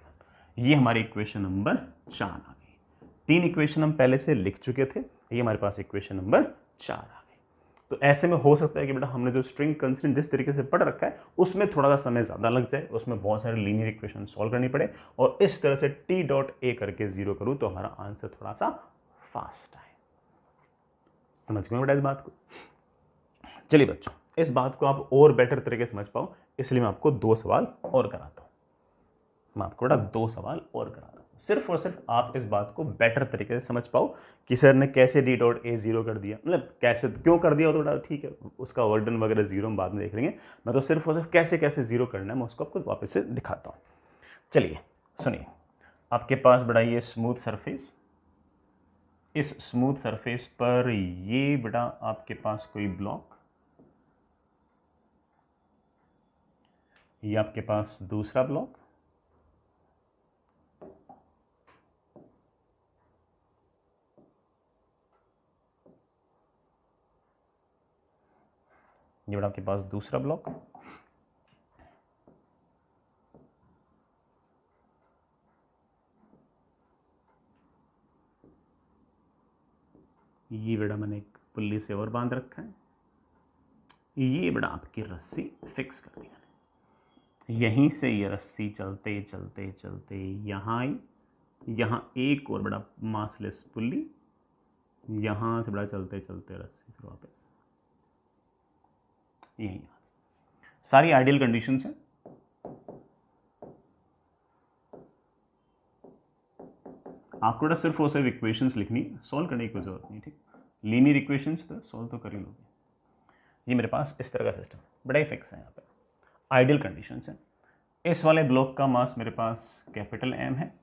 ये हमारी इक्वेशन नंबर 4 आ गई। 3 इक्वेशन हम पहले से लिख चुके थे, ये हमारे पास इक्वेशन नंबर 4 आ गई। तो ऐसे में हो सकता है कि बेटा हमने जो स्ट्रिंग कंस्ट्रेंट जिस तरीके से पढ़ रखा है उसमें थोड़ा सा समय ज़्यादा लग जाए, उसमें बहुत सारे लीनियर इक्वेशन सॉल्व करनी पड़े, और इस तरह से टी डॉट ए करके जीरो करूँ तो हमारा आंसर थोड़ा सा फास्ट आए। समझ गए बेटा इस बात को? चलिए बच्चों, इस बात को आप और बेटर तरीके से समझ पाओ इसलिए मैं आपको 2 सवाल और कराता हूँ। मैं आपको बेटा 2 सवाल और कराता हूँ, सिर्फ और सिर्फ आप इस बात को बेटर तरीके से समझ पाओ कि सर ने कैसे डी डॉट ए जीरो कर दिया, मतलब कैसे क्यों कर दिया, तो ठीक है उसका वर्डन वगैरह जीरो हम बाद में देख लेंगे। मैं तो सिर्फ और सिर्फ कैसे कैसे जीरो करना है मैं उसको आपको वापस से दिखाता हूँ। चलिए सुनिए, आपके पास बेटा ये स्मूथ सरफेस, इस स्मूथ सरफेस पर ये बेटा आपके पास कोई ब्लॉक, ये आपके पास दूसरा ब्लॉक, ये बेटा आपके पास दूसरा ब्लॉक, ये बेटा मैंने एक पुल्ली से और बांध रखा है, ये बेटा आपकी रस्सी फिक्स कर दी मैंने, यहीं से ये रस्सी चलते चलते चलते यहाँ आई, यहाँ एक और बड़ा मासलेस पुल्ली, यहाँ से बड़ा चलते चलते रस्सी फिर वापस यहीं आ, सारी आइडियल कंडीशंस हैं। आपको बेटा सिर्फ वो सिर्फ इक्वेशंस लिखनी, सॉल्व करने की कोई जरूरत नहीं, ठीक। लीनियर इक्वेशंस तो सॉल्व तो कर ही लोगे। ये मेरे पास इस तरह का सिस्टम बड़ा ही फिक्स है, यहाँ पे आइडियल कंडीशंस हैं। इस वाले ब्लॉक का मास मेरे पास कैपिटल एम है,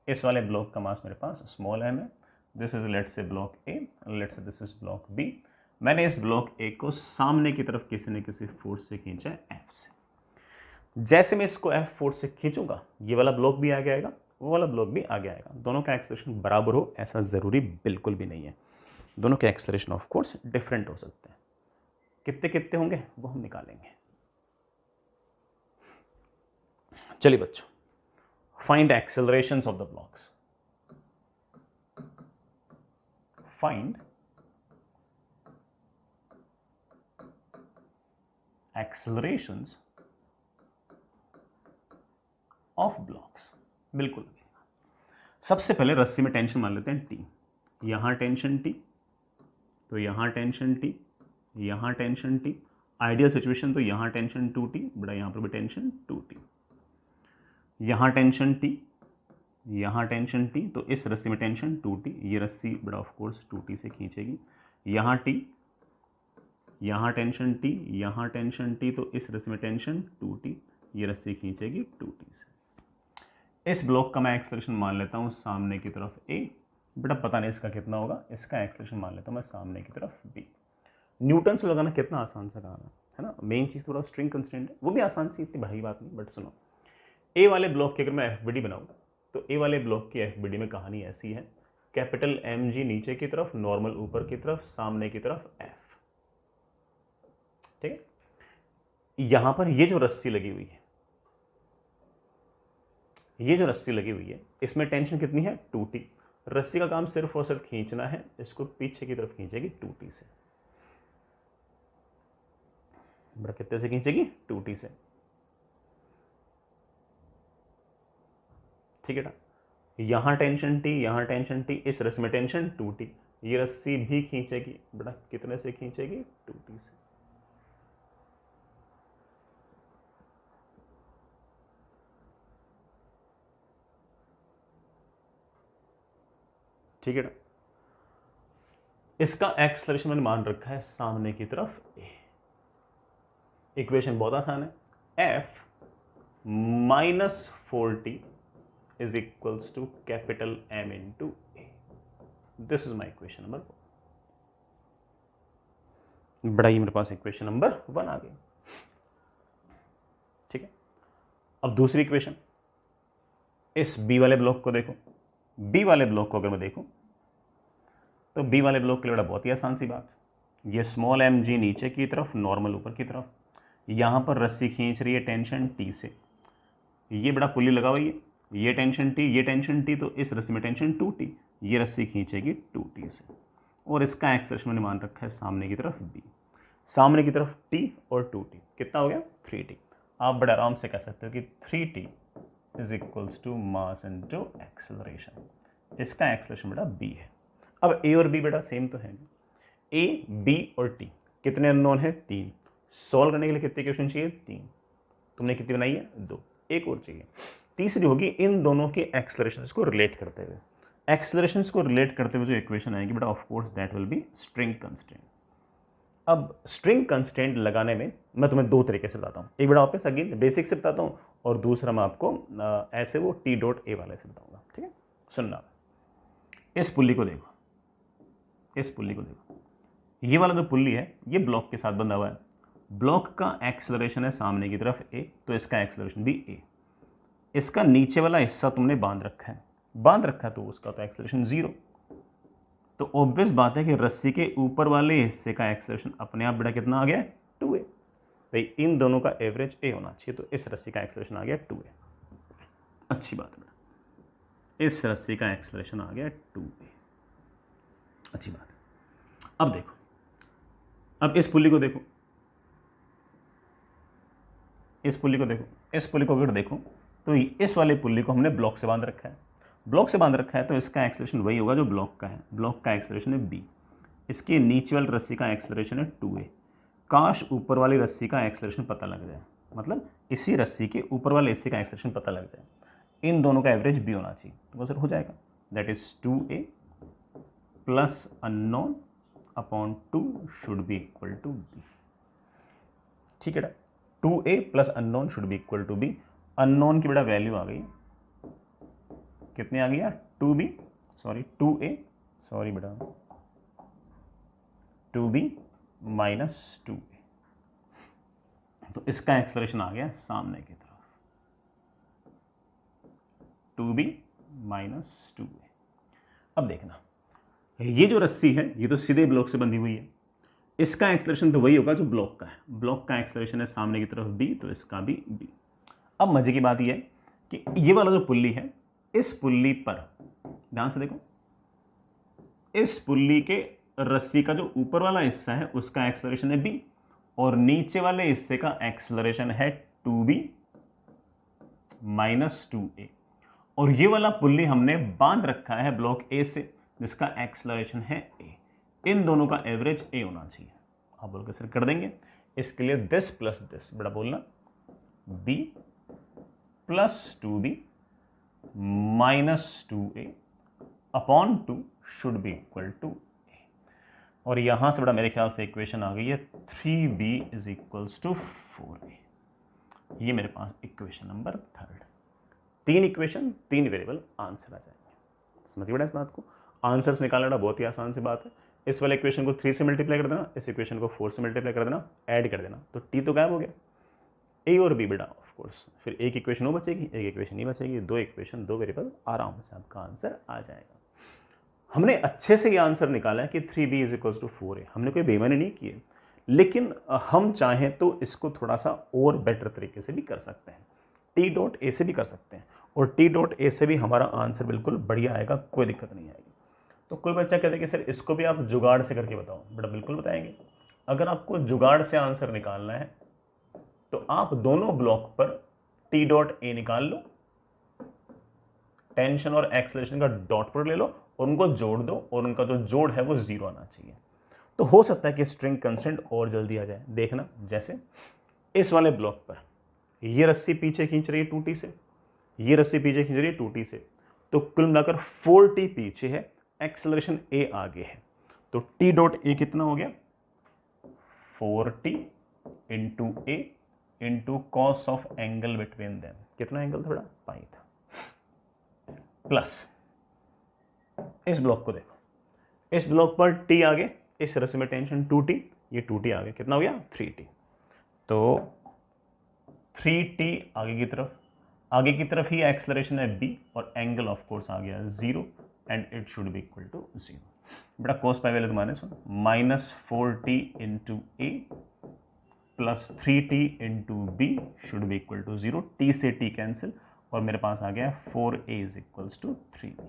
इस वाले ब्लॉक का मास मेरे पास स्मॉल एम है। This is let's say block A, let's say this is block B. मैंने इस ब्लॉक ए को सामने की तरफ किसी न किसी फोर्स से खींचा है एफ से। जैसे मैं इसको एफ फोर्स से खींचूंगा ये वाला ब्लॉक भी आगे आएगा, वो वाला ब्लॉक भी आगे आएगा। दोनों का एक्सेलरेशन बराबर हो ऐसा ज़रूरी बिल्कुल भी नहीं है, दोनों के एक्सेलरेशन ऑफ कोर्स डिफरेंट हो सकते हैं। कितने कितने होंगे वो हम निकालेंगे। चलिए बच्चों, find accelerations of the blocks, find accelerations of blocks. बिल्कुल, सबसे पहले रस्सी में टेंशन मान लेते हैं टी, यहां टेंशन टी, तो यहां टेंशन टी, यहां टेंशन टी, आइडियल सिचुएशन तो यहां टेंशन 2t, बड़ा यहां पर भी टेंशन 2t, यहां टेंशन टी, यहां टेंशन टी, तो इस रस्सी में टेंशन 2t, ये रस्सी बड़ा ऑफ कोर्स 2t से खींचेगी, यहां टी, यहां टेंशन टी, यहां टेंशन टी, तो इस रस्सी में टेंशन 2t, ये रस्सी खींचेगी 2t से। इस ब्लॉक का मैं एक्सेलरेशन मान लेता हूँ सामने की तरफ a, बेटा पता नहीं इसका कितना होगा, इसका एक्सेलरेशन मान लेता हूँ मैं सामने की तरफ b। न्यूटन से लगाना कितना आसान सा काम है ना। मेन चीज़ थोड़ा स्ट्रिंग कंस्टेंट है, वो भी आसान सी, इतनी भारी बात नहीं। बट सुनो, ए वाले ब्लॉक की अगर मैं एफबीडी बनाऊँ तो ए वाले ब्लॉक की एफबीडी में कहानी ऐसी है, कैपिटल एम जी नीचे की तरफ, नॉर्मल ऊपर की तरफ, सामने की तरफ एफ। ठीक है, यहां पर ये जो रस्सी लगी हुई है, ये जो रस्सी लगी हुई है, इसमें टेंशन कितनी है 2T। रस्सी का काम सिर्फ और सिर्फ खींचना है, इसको पीछे की तरफ खींचेगी 2T से। बड़ा कितने से खींचेगी 2T से। ठीक है ना, यहां टेंशन T, यहां टेंशन T, इस रस्सी में टेंशन 2T, ये रस्सी भी खींचेगी बड़ा कितने से खींचेगी 2T से। ठीक है ना, इसका एक्सलरेशन मैंने मान रखा है सामने की तरफ ए। इक्वेशन बहुत आसान है, F -4T is equals to capital M into a. This is my equation number 1। बड़ा ही मेरे पास इक्वेशन नंबर 1 आ गई। ठीक है, अब दूसरी इक्वेशन, इस बी वाले ब्लॉक को देखो। बी वाले ब्लॉक को अगर मैं देखूं तो बी वाले ब्लॉक के लिए बड़ा बहुत ही आसान सी बात, ये स्मॉल एम जी नीचे की तरफ, नॉर्मल ऊपर की तरफ, यहां पर रस्सी खींच रही है टेंशन T से, ये बड़ा पुल्ली लगा हुई है, ये टेंशन T, ये टेंशन T, तो इस रस्सी में टेंशन 2T, ये रस्सी खींचेगी 2T से, और इसका एक्सलेशन मैंने मान रखा है सामने की तरफ B। सामने की तरफ T और 2T, कितना हो गया 3T। आप बड़े आराम से कह सकते हो कि 3T is equals to mass into acceleration. इसका एक्सेलरेशन बेटा B है। अब A और B बेटा सेम तो है, A, B और T कितने अननोन है 3। सॉल्व करने के लिए कितने क्वेश्चन चाहिए 3, तुमने कितनी बनाई है 2, एक और चाहिए। तीसरी होगी इन दोनों के एक्सेलरेशंस को रिलेट करते हुए। एक्सेलरेशंस को रिलेट करते हुए जो इक्वेशन आएगी बेटा, of course that will be string constraint. अब स्ट्रिंग कंस्ट्रेंट लगाने में मैं तुम्हें दो तरीके से बताता हूँ, एक बेटा वापस अगेन बेसिक से बताता हूँ, और दूसरा मैं आपको ऐसे वो T.A वाले से बताऊंगा। ठीक है, सुनना, इस पुल्ली को देखो, इस पुल्ली को देखो, ये वाला जो पुल्ली है ये ब्लॉक के साथ बंधा हुआ है। ब्लॉक का एक्सेलरेशन है सामने की तरफ A, तो इसका एक्सेलरेशन भी A। इसका नीचे वाला हिस्सा तुमने बांध रखा है, बांध रखा है तो उसका तो एक्सेलरेशन 0। तो ऑब्वियस बात है कि रस्सी के ऊपर वाले हिस्से का एक्सेलरेशन अपने आप बेटा कितना आ गया 2A। भाई इन दोनों का एवरेज A होना चाहिए, तो इस रस्सी का एक्सेलरेशन आ गया 2A। अच्छी बात है बेटा, इस रस्सी का एक्सेलरेशन आ गया 2A, अच्छी बात है। अब देखो, अब इस पुल्ली को देखो, इस पुल्ली को देखो, इस पुल्ली को अगर देखो तो इस वाले पुल्ली को हमने ब्लॉक से बांध रखा है, ब्लॉक से बांध रखा है, तो इसका एक्सेलरेशन वही होगा जो ब्लॉक का है। ब्लॉक का एक्सेलरेशन है B, इसके नीचे वाली रस्सी का एक्सेलरेशन है 2A। काश ऊपर वाली रस्सी का एक्सेलरेशन पता लग जाए, मतलब इसी रस्सी के ऊपर वाले हिस्से का एक्सेलरेशन पता लग जाए, इन दोनों का एवरेज B होना चाहिए, तो सर हो जाएगा, that is 2A plus unknown upon 2 should be equal to B। ठीक है, 2A plus unknown should be equal to B। Unknown की बेटा वैल्यू आ गई, कितनी आ गई यार 2B, सॉरी 2A, सॉरी बेटा 2B माइनस 2A, तो इसका एक्सेलरेशन आ गया सामने की तरफ 2B माइनस 2A। अब देखना, ये जो रस्सी है ये तो सीधे ब्लॉक से बंधी हुई है, इसका एक्सेलरेशन तो वही होगा जो ब्लॉक का है। ब्लॉक का एक्सेलरेशन है सामने की तरफ B, तो इसका भी B। अब मजे की बात यह है कि ये वाला जो पुल्ली है, इस पुल्ली पर ध्यान से देखो, इस पुल्ली के रस्सी का जो ऊपर वाला हिस्सा है उसका एक्सेलरेशन है B, और नीचे वाले हिस्से का एक्सेलरेशन है 2B माइनस 2A। और ये वाला पुल्ली हमने बांध रखा है ब्लॉक A से, जिसका एक्सेलरेशन है A। इन दोनों का एवरेज A होना चाहिए। आप बोल के सर कर देंगे, इसके लिए दिस प्लस दिस बेटा बोलना B plus 2B minus 2A upon 2 should be equal to A। और यहां से बड़ा मेरे ख्याल से इक्वेशन आ गई है 3B is equals to 4A। ये मेरे पास equation number 3। 3 equation 3 variable, answer आ जाएंगे। समझिए बेटा इस बात को, आंसर्स निकालना बहुत ही आसान सी बात है। इस वाले इक्वेशन को 3 से मल्टीप्लाई कर देना, इस इक्वेशन को 4 से मल्टीप्लाई कर देना, ऐड कर देना, तो टी तो गायब हो गया, ए और बी बेटा ऑफ कोर्स, फिर एक इक्वेशन वो बचेगी, एक इक्वेशन नहीं बचेगी, दो इक्वेशन दो वेरिएबल, आराम से आपका आंसर आ जाएगा। हमने अच्छे से ये आंसर निकाला है कि 3b इज इक्वल टू 4 है, हमने कोई बेईमानी नहीं की है, लेकिन हम चाहें तो इसको थोड़ा सा और बेटर तरीके से भी कर सकते हैं, टी डॉट ए से भी कर सकते हैं, और टी डॉट ए से भी हमारा आंसर बिल्कुल बढ़िया आएगा, कोई दिक्कत नहीं आएगी। तो कोई बच्चा कहते हैं कि सर इसको भी आप जुगाड़ से करके बताओ, बेटा बिल्कुल बताएंगे। अगर आपको जुगाड़ से आंसर निकालना है तो आप दोनों ब्लॉक पर टी डॉट ए निकाल लो, टेंशन और एक्सेलरेशन का डॉट प्रोडक्ट ले लो और उनको जोड़ दो, और उनका जो जोड़ है वो 0 आना चाहिए। तो हो सकता है कि स्ट्रिंग कंस्टेंट और जल्दी आ जाए। देखना, जैसे इस वाले ब्लॉक पर ये रस्सी पीछे खींच रही है 2t से, ये रस्सी पीछे खींच रही है 2t से, तो कुल मिलाकर 4t पीछे है, एक्सेलरेशन a आगे है, तो t डॉट a कितना हो गया, 4t into a into cos of angle between them, कितना एंगल था बेटा, पाई था, प्लस इस ब्लॉक को देखो, इस ब्लॉक पर t आगे, इस रस्सी में टेंशन 2t, ये 2t आगे, कितना हो गया 3t, तो 3t आगे की तरफ ही एक्सेलरेशन है b, और एंगल ऑफ कोर्स आ गया 0, and it should be equal to 0। बेटा कोस पाई वाले तो minus 4t into a plus 3t into b should be equal to 0, t से t कैंसिल, और मेरे पास आ गया 4a is equals to 3b।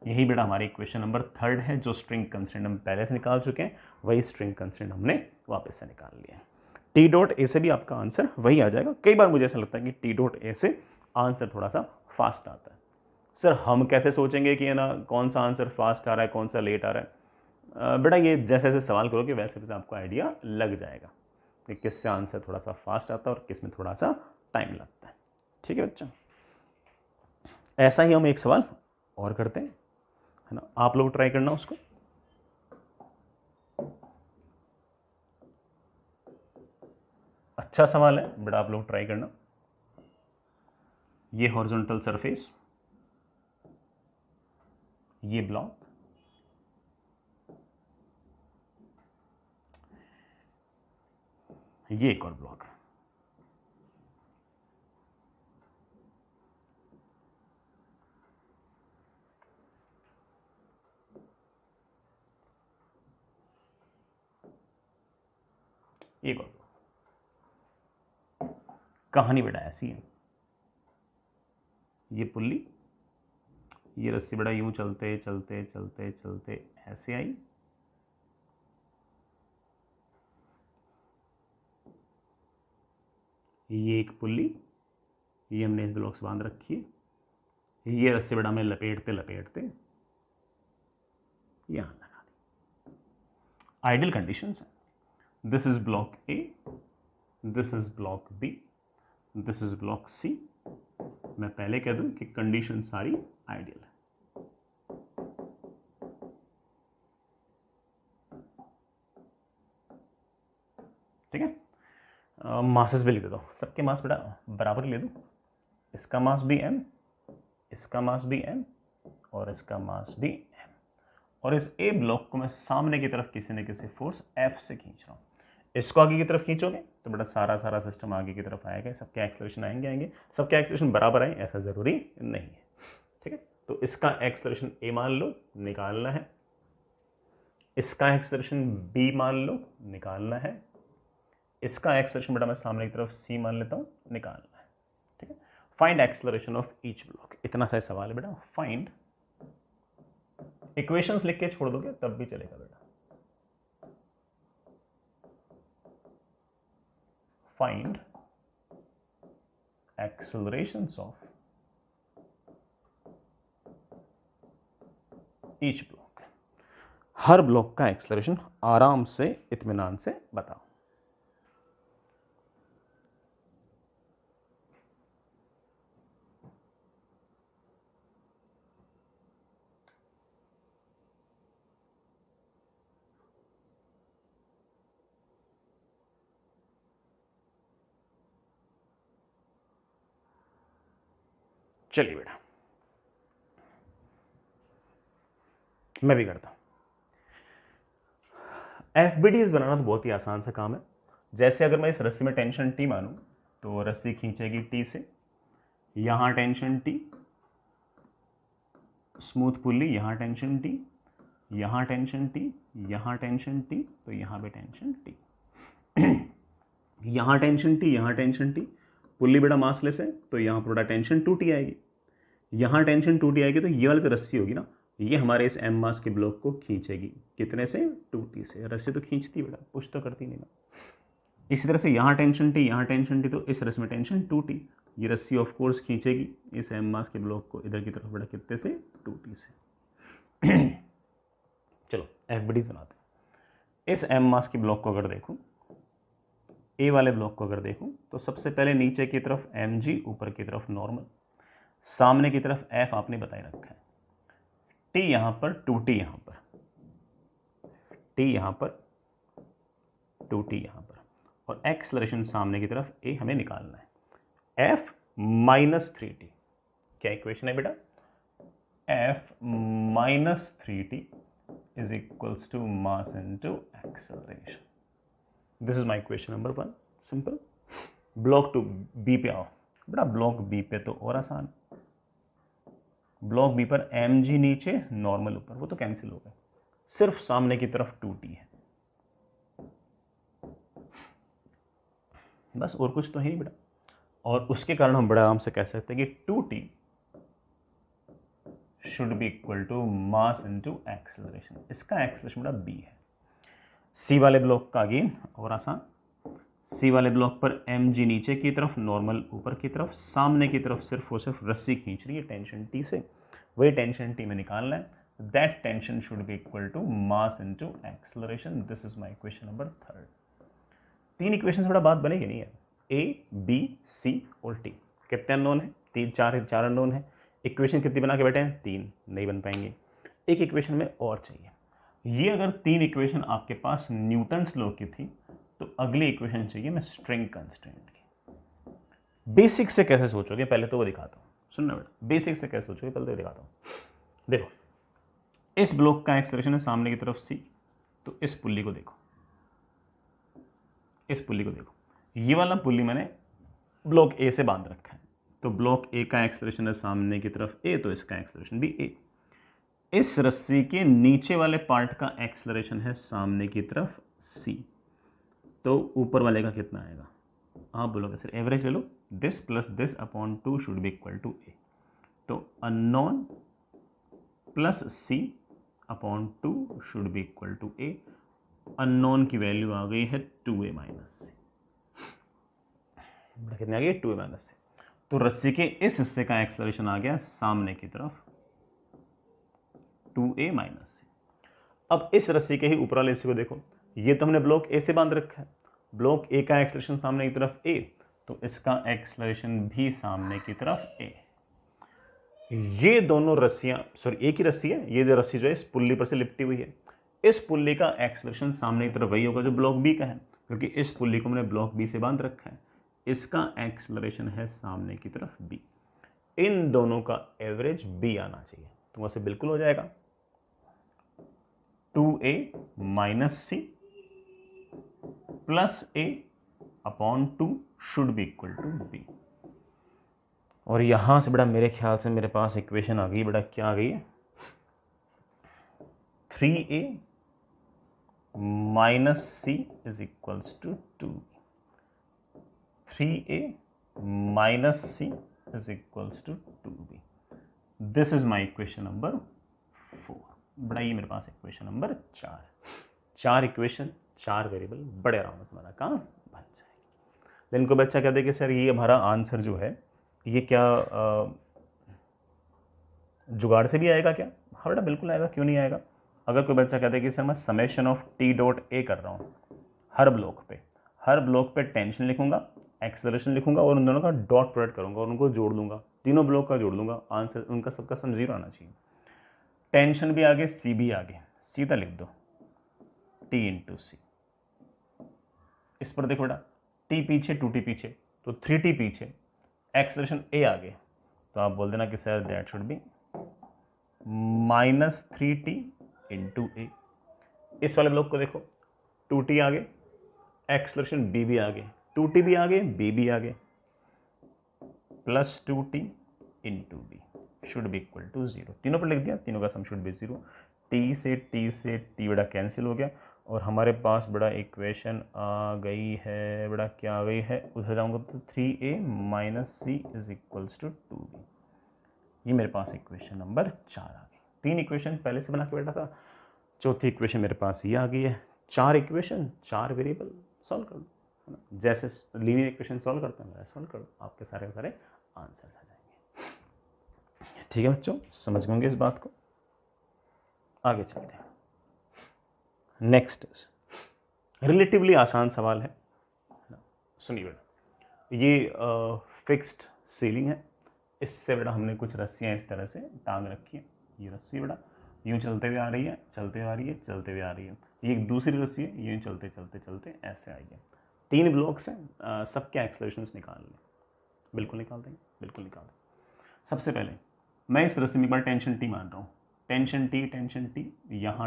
यही बेटा हमारी इक्वेशन नंबर 3 है, जो स्ट्रिंग कंस्टेंट हम पहले से निकाल चुके हैं, वही स्ट्रिंग कंस्टेंट हमने वापस से निकाल लिया है। टी डॉट ए से भी आपका आंसर वही आ जाएगा। कई बार मुझे ऐसा लगता है कि टी डॉट ए से आंसर थोड़ा सा फास्ट आता है। सर हम कैसे सोचेंगे कि है ना कौन सा आंसर फास्ट आ रहा है, कौन सा लेट आ रहा है? बेटा ये जैसे जैसे सवाल करोगे वैसे वैसे आपको आइडिया लग जाएगा कि किससे आंसर थोड़ा सा फास्ट आता है और किस में थोड़ा सा टाइम लगता है। ठीक है बच्चा, ऐसा ही हम एक सवाल और करते हैं, है ना, आप लोग ट्राई करना उसको। अच्छा सवाल है बेटा, आप लोग ट्राई करना। ये हॉरिजॉन्टल सरफेस, ये ब्लॉक, ये एक और ब्लॉक, ये एक और ब्लॉक। कहानी बेटा ऐसी है, ये पुल्ली, ये रस्सी बेटा यूं चलते चलते चलते चलते ऐसे आई, ये एक पुल्ली, ये हमने इस ब्लॉक से बांध रखी है, ये रस्सी बेटा हमें लपेटते लपेटते यहां लगा दी। आइडियल कंडीशंस है, this is block A, this is block B, this is block C. मैं पहले कह दूं कि कंडीशन सारी आइडियल है। ठीक है, मासेस भी लिख देता हूं, सबके मास बेटा बराबर ले दूं, इसका मास भी m, इसका मास भी m, और इसका मास भी m, और इस ए ब्लॉक को मैं सामने की तरफ किसी न किसी फोर्स F से खींच रहा हूं। इसको आगे की तरफ खींचोगे तो बेटा सारा सिस्टम आगे की तरफ आएगा, सबके एक्सेलरेशन आएंगे, सबके एक्सेलरेशन बराबर आए ऐसा जरूरी नहीं है। ठीक है, तो इसका एक्सेलरेशन a मान लो, निकालना है, इसका एक्सेलरेशन b मान लो, निकालना है, इसका एक्सेलरेशन बेटा मैं सामने की तरफ c मान लेता हूं, निकालना है। ठीक है, find acceleration of each block, इतना सा सवाल है बेटा। फाइंड, इक्वेशंस लिख के छोड़ दोगे तब भी चलेगा बेटा। Find accelerations of each block, हर ब्लॉक का एक्सेलरेशन आराम से इत्मीनान से बताओ। चलिए बेटा मैं भी करता हूं। एफबीडीज बनाना तो बहुत ही आसान सा काम है। जैसे अगर मैं इस रस्सी में टेंशन टी मानूं तो रस्सी खींचेगी टी से, यहां टेंशन टी, स्मूथ पुल्ली, यहां टेंशन टी, यहां टेंशन टी, यहां टेंशन टी, तो यहां पे टेंशन टी, यहां टेंशन टी, यहां टेंशन टी, पुल्ली बड़ा मासलेस है तो यहां पर बड़ा टेंशन 2T आएगी, यहां टेंशन 2T आएगी तो ये वाली जो रस्सी होगी ना, ये हमारे इस एम मास के ब्लॉक को खींचेगी। कितने से? 2T से। रस्सी तो खींचती बेटा, पुश तो करती नहीं ना। इसी तरह से यहाँ टेंशन टी, यहाँ टेंशन टी, तो इस रस्सी में टेंशन 2T, ये रस्सी ऑफ कोर्स खींचेगी इस एम मास के ब्लॉक को इधर की तरफ बड़ा कितने से? 2T से। चलो एफबीडीज बनाते हैं। इस एम मास के ब्लॉक को अगर देखूं, ए वाले ब्लॉक को अगर देखूं, तो सबसे पहले नीचे की तरफ mg, ऊपर की तरफ नॉर्मल, सामने की तरफ f आपने बताए रखा है, t यहां पर, 2T यहां पर, t यहां पर, 2T यहां पर, और एक्सलरेशन सामने की तरफ a हमें निकालना है, f माइनस 3T। क्या इक्वेशन है बेटा? f minus 3T is equals to mass into acceleration. This is my question number 1, simple. Block 2 B पे आओ बेटा। ब्लॉक बी पे तो और आसान। ब्लॉक बी पर mg नीचे, नॉर्मल ऊपर, वो तो कैंसिल हो गए, सिर्फ सामने की तरफ 2T है, बस, और कुछ तो है नहीं बेटा। और उसके कारण हम बड़े आराम से कह सकते हैं कि 2T should be equal to mass into acceleration. इसका एक्सेलरेशन बेटा b है। सी वाले ब्लॉक का अगेन और आसान। सी वाले ब्लॉक पर mg नीचे की तरफ, नॉर्मल ऊपर की तरफ, सामने की तरफ सिर्फ और सिर्फ रस्सी खींच रही है टेंशन T से, वही टेंशन T में निकालना है। That tension should be equal to mass into acceleration. This is my question number 3। 3 equation से बड़ा बात बनेगी नहीं है। A, B, C और T कितने अननोन है? 4 अननोन है। इक्वेशन कितनी बना के बैठे हैं? 3, नहीं बन पाएंगे। एक इक्वेशन में और चाहिए। ये अगर 3 इक्वेशन आपके पास न्यूटन्स लॉ की थी, तो अगली इक्वेशन चाहिए मैं स्ट्रिंग कंस्ट्रेंट की। बेसिक से कैसे सोचोगे पहले तो वो दिखाता हूँ। सुनना बेटा, बेसिक से कैसे सोचोगे पहले तो दिखाता हूँ। देखो, इस ब्लॉक का एक्सेलरेशन है सामने की तरफ c, तो इस पुल्ली को देखो, इस पुल्ली को देखो, ये वाला पुल्ली मैंने ब्लॉक ए से बांध रखा है, तो ब्लॉक ए का एक्सेलरेशन है सामने की तरफ a, तो इसका एक्सेलरेशन भी a। इस रस्सी के नीचे वाले पार्ट का एक्सेलरेशन है सामने की तरफ c, तो ऊपर वाले का कितना आएगा? आप बोलोगे सर एवरेज ले लो, this plus this upon 2 should be equal to a, तो unknown plus c upon 2 should be equal to a। Unknown की वैल्यू आ गई है 2a माइनस c। कितने आ गई? 2a minus c। तो रस्सी के इस हिस्से का एक्सेलरेशन आ गया सामने की तरफ 2a माइनस c। अब इस रस्सी के ही ऊपर वाले हिस्से को देखो, ये तो हमने ब्लॉक ए से बांध रखा है, ब्लॉक ए का एक्सेलरेशन सामने की तरफ a, तो इसका एक्सेलरेशन भी सामने की तरफ a। ये दोनों रस्सियां, सॉरी एक ही रस्सी है, ये जो रस्सी जो है इस पुल्ली पर से लिपटी हुई है, इस पुल्ली का एक्सेलरेशन सामने की तरफ वही होगा जो ब्लॉक बी का है, क्योंकि इस पुल्ली को हमने ब्लॉक बी से बांध रखा है। इसका एक्सेलरेशन है सामने की तरफ b। इन दोनों का एवरेज b आना चाहिए, तो वैसे बिल्कुल हो जाएगा 2a minus c plus a upon 2 should be equal to b। और यहां से बड़ा मेरे ख्याल से मेरे पास इक्वेशन आ गई बड़ा, क्या आ गई है? 3a minus c is equals to 2। 3a minus c is equals to 2b। This is my equation number 4। बड़ा ये मेरे पास इक्वेशन नंबर 4 इक्वेशन, 4 वेरिएबल, बड़े आराम से हमारा काम बन जाएगा। देन कोई बच्चा कहते कि सर ये हमारा आंसर जो है ये क्या जुगाड़ से भी आएगा क्या? हाँ बेटा बिल्कुल आएगा, क्यों नहीं आएगा। अगर कोई बच्चा कहते कि सर मैं समेशन ऑफ टी डॉट ए कर रहा हूँ, हर ब्लॉक पे टेंशन लिखूंगा, एक्सेलरेशन लिखूंगा और उन दोनों का डॉट प्रोडक्ट करूंगा और उनको जोड़ दूंगा, तीनों ब्लॉक का जोड़ दूंगा, आंसर उनका सबका सम 0 आना चाहिए। टेंशन भी आगे, सी भी आगे, सीधा लिख दो टी इंटू सी। इस पर देखो बेटा, टी पीछे 2t पीछे, तो 3t पीछे, एक्सेलरेशन ए आगे, तो आप बोल देना कि sir that should be minus 3t into A. इस वाले ब्लॉक को देखो, 2t आगे, एक्सलेशन b भी आगे, 2t भी आगे, b भी आगे, plus 2t into b should be equal to 0। तीनों पर लिख दिया, तीनों का सम शुड बी 0। t से t बड़ा कैंसिल हो गया और हमारे पास बड़ा इक्वेशन आ गई है, बड़ा क्या आ गई है, उधर जाऊंगा तो 3a minus c is equals to 2b। ये मेरे पास इक्वेशन नंबर 4 आ गई। 3 इक्वेशन पहले से बना के बैठा था, चौथी इक्वेशन मेरे पास ये आ गई है। 4 इक्वेशन 4 वेरिएबल सॉल्व कर दो, है ना, जैसे लीनियर इक्वेशन सॉल्व करते हैं वैसे सॉल्व कर दो, आपके सारे आंसर्स आ जाएंगे। ठीक है बच्चों, समझ गए इस बात को। आगे चलते हैं। नेक्स्ट रिलेटिवली आसान सवाल है, सुनिए बेटा। ये फिक्स्ड सीलिंग है, इससे बेटा हमने कुछ रस्सियाँ इस तरह से टांग रखी हैं। ये रस्सी बेटा यूँ चलते हुए आ रही है, चलते हुए आ रही है, चलते हुए आ रही है। ये एक दूसरी रस्सी है, यूँ चलते चलते चलते ऐसे आई है। 3 ब्लॉक्स हैं, सबके एक्सेलरेशंस निकाल लें। बिल्कुल निकाल देंगे, बिल्कुल निकाल देंगे। सबसे पहले मैं इस रस्सी में एक बार टेंशन टी मान रहा हूँ। टेंशन टी, यहाँ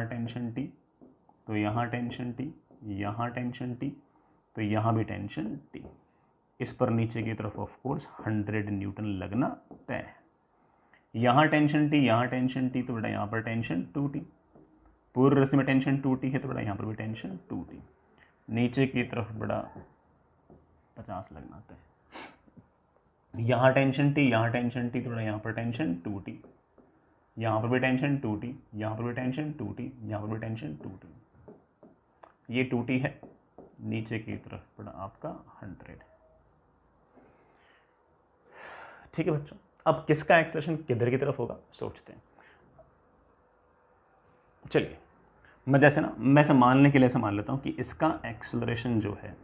टेंशन टी, तो यहाँ टेंशन टी, यहाँ टेंशन टी, तो यहाँ भी टेंशन टी। इस पर नीचे की तरफ ऑफ कोर्स 100 न्यूटन लगना तय है। यहाँ टेंशन टी, यहाँ टेंशन टी, तो बेटा यहाँ पर टेंशन 2t। पूरी रस्सी में टेंशन 2t है, तो बेटा यहाँ पर भी टेंशन 2t। नीचे की तरफ बड़ा 50 लगना तय। यहाँ टेंशन टी, यहाँ टेंशन टी, तो बेटा यहाँ पर टेंशन 2t, यहाँ पर भी टेंशन 2t, यहाँ पर भी टेंशन 2t, यहाँ पर भी टेंशन 2t। ये 2t है, नीचे की तरफ बड़ा आपका 100। ठीक है बच्चों, अब किसका एक्सेलरेशन किधर की तरफ होगा सोचते हैं। चलिए मैं जैसे ना, मैं ऐसा मानने के लिए ऐसा मान लेता हूं कि इसका एक्सेलरेशन जो है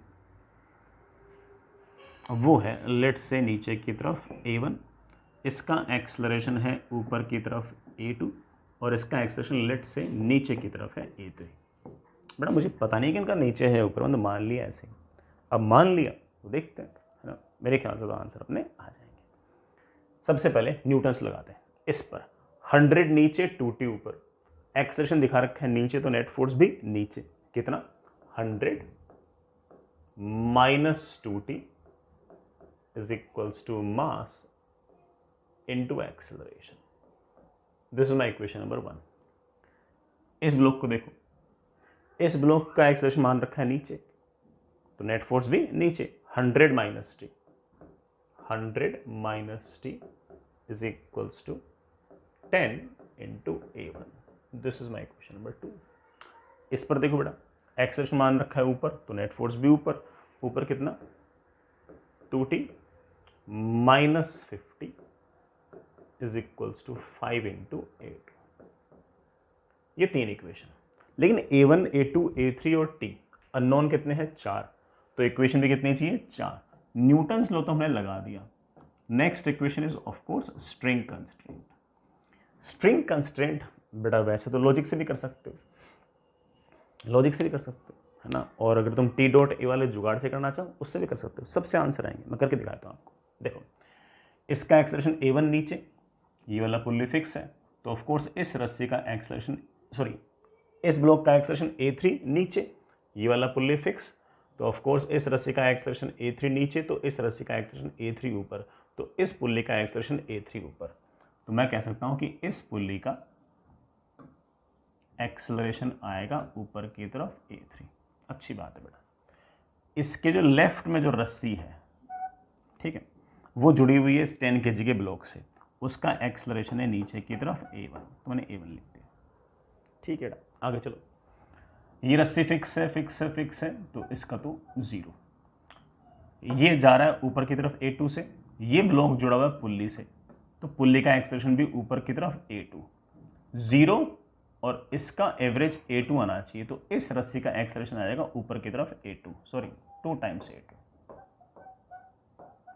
वो है लेट्स से नीचे की तरफ a1, इसका एक्सेलरेशन है ऊपर की तरफ a2 और इसका एक्सेलरेशन लेट्स से नीचे की तरफ है a3। बेटा मुझे पता नहीं कि इनका नीचे है ऊपर, मैंने मान लिया ऐसे। अब मान लिया तो देखते हैं, है ना, मेरे ख्याल से तो आंसर अपने आ जाएंगे। सबसे पहले न्यूटन्स लगाते हैं। इस पर 100 नीचे 2t ऊपर, एक्सेलरेशन दिखा रखा है नीचे, तो नेट फोर्स भी नीचे। कितना? 100 minus 2t is equals to mass into acceleration. This is my equation number 1। इस ब्लॉक को देखो, इस ब्लॉक का एक्सेलरेशन मान रखा है नीचे, तो नेट फोर्स भी नीचे। 100 minus T, 100 minus T is equals to 10 into a1। This is my equation number 2। इस पर देखो बेटा, एक्सेलरेशन मान रखा है ऊपर, तो नेट फोर्स भी ऊपर। ऊपर कितना? 2t minus 50 is equals to 5 into a2। ये 3 इक्वेशन। लेकिन a1, a2, a3 और t अननोन कितने हैं? 4। तो इक्वेशन भी कितनी चाहिए? 4। न्यूटन्स लो तो हमने लगा दिया। Next equation is of course string constraint. String constraint बेटा वैसे तो लॉजिक से भी कर सकते हो, लॉजिक से भी कर सकते हो, है ना, और अगर तुम टी डॉट ए वाले जुगाड़ से करना चाहो उससे भी कर सकते हो। सबसे आंसर आएंगे, मैं करके दिखाता हूँ आपको। देखो, इसका एक्सेलरेशन a1 नीचे, ये वाला पुल्ली फिक्स है, तो ऑफ कोर्स इस रस्सी का एक्सेलरेशन, सॉरी, इस ब्लॉक का एक्सेलरेशन a3 नीचे, ये वाला पुल्ली फिक्स, तो ऑफ कोर्स इस रस्सी का एक्सेलरेशन a3 नीचे, तो इस रस्सी का एक्सेलरेशन a3 ऊपर, तो इस पुल्ली का एक्सेलरेशन a3 ऊपर। तो मैं कह सकता हूं कि इस पुल्ली का एक्सेलरेशन आएगा ऊपर की तरफ a3। अच्छी बात है बेटा। इसके जो लेफ्ट में जो रस्सी है, ठीक है, वो जुड़ी हुई है इस 10 kg के ब्लॉक से, उसका एक्सेलरेशन है नीचे की तरफ a1, तो मैंने a1 लिख दिया। ठीक है बेटा, आगे चलो। ये रस्सी फिक्स है, फिक्स है, फिक्स है, तो इसका तो 0। ये जा रहा है ऊपर की तरफ a2 से, ये ब्लॉक जुड़ा हुआ है पुल्ली से, तो पुल्ली का एक्सेलरेशन भी ऊपर की तरफ a2, 0, और इसका एवरेज a2 आना चाहिए, तो इस रस्सी का एक्सेलरेशन आ जाएगा ऊपर की तरफ a2, सॉरी 2 टाइम्स a2।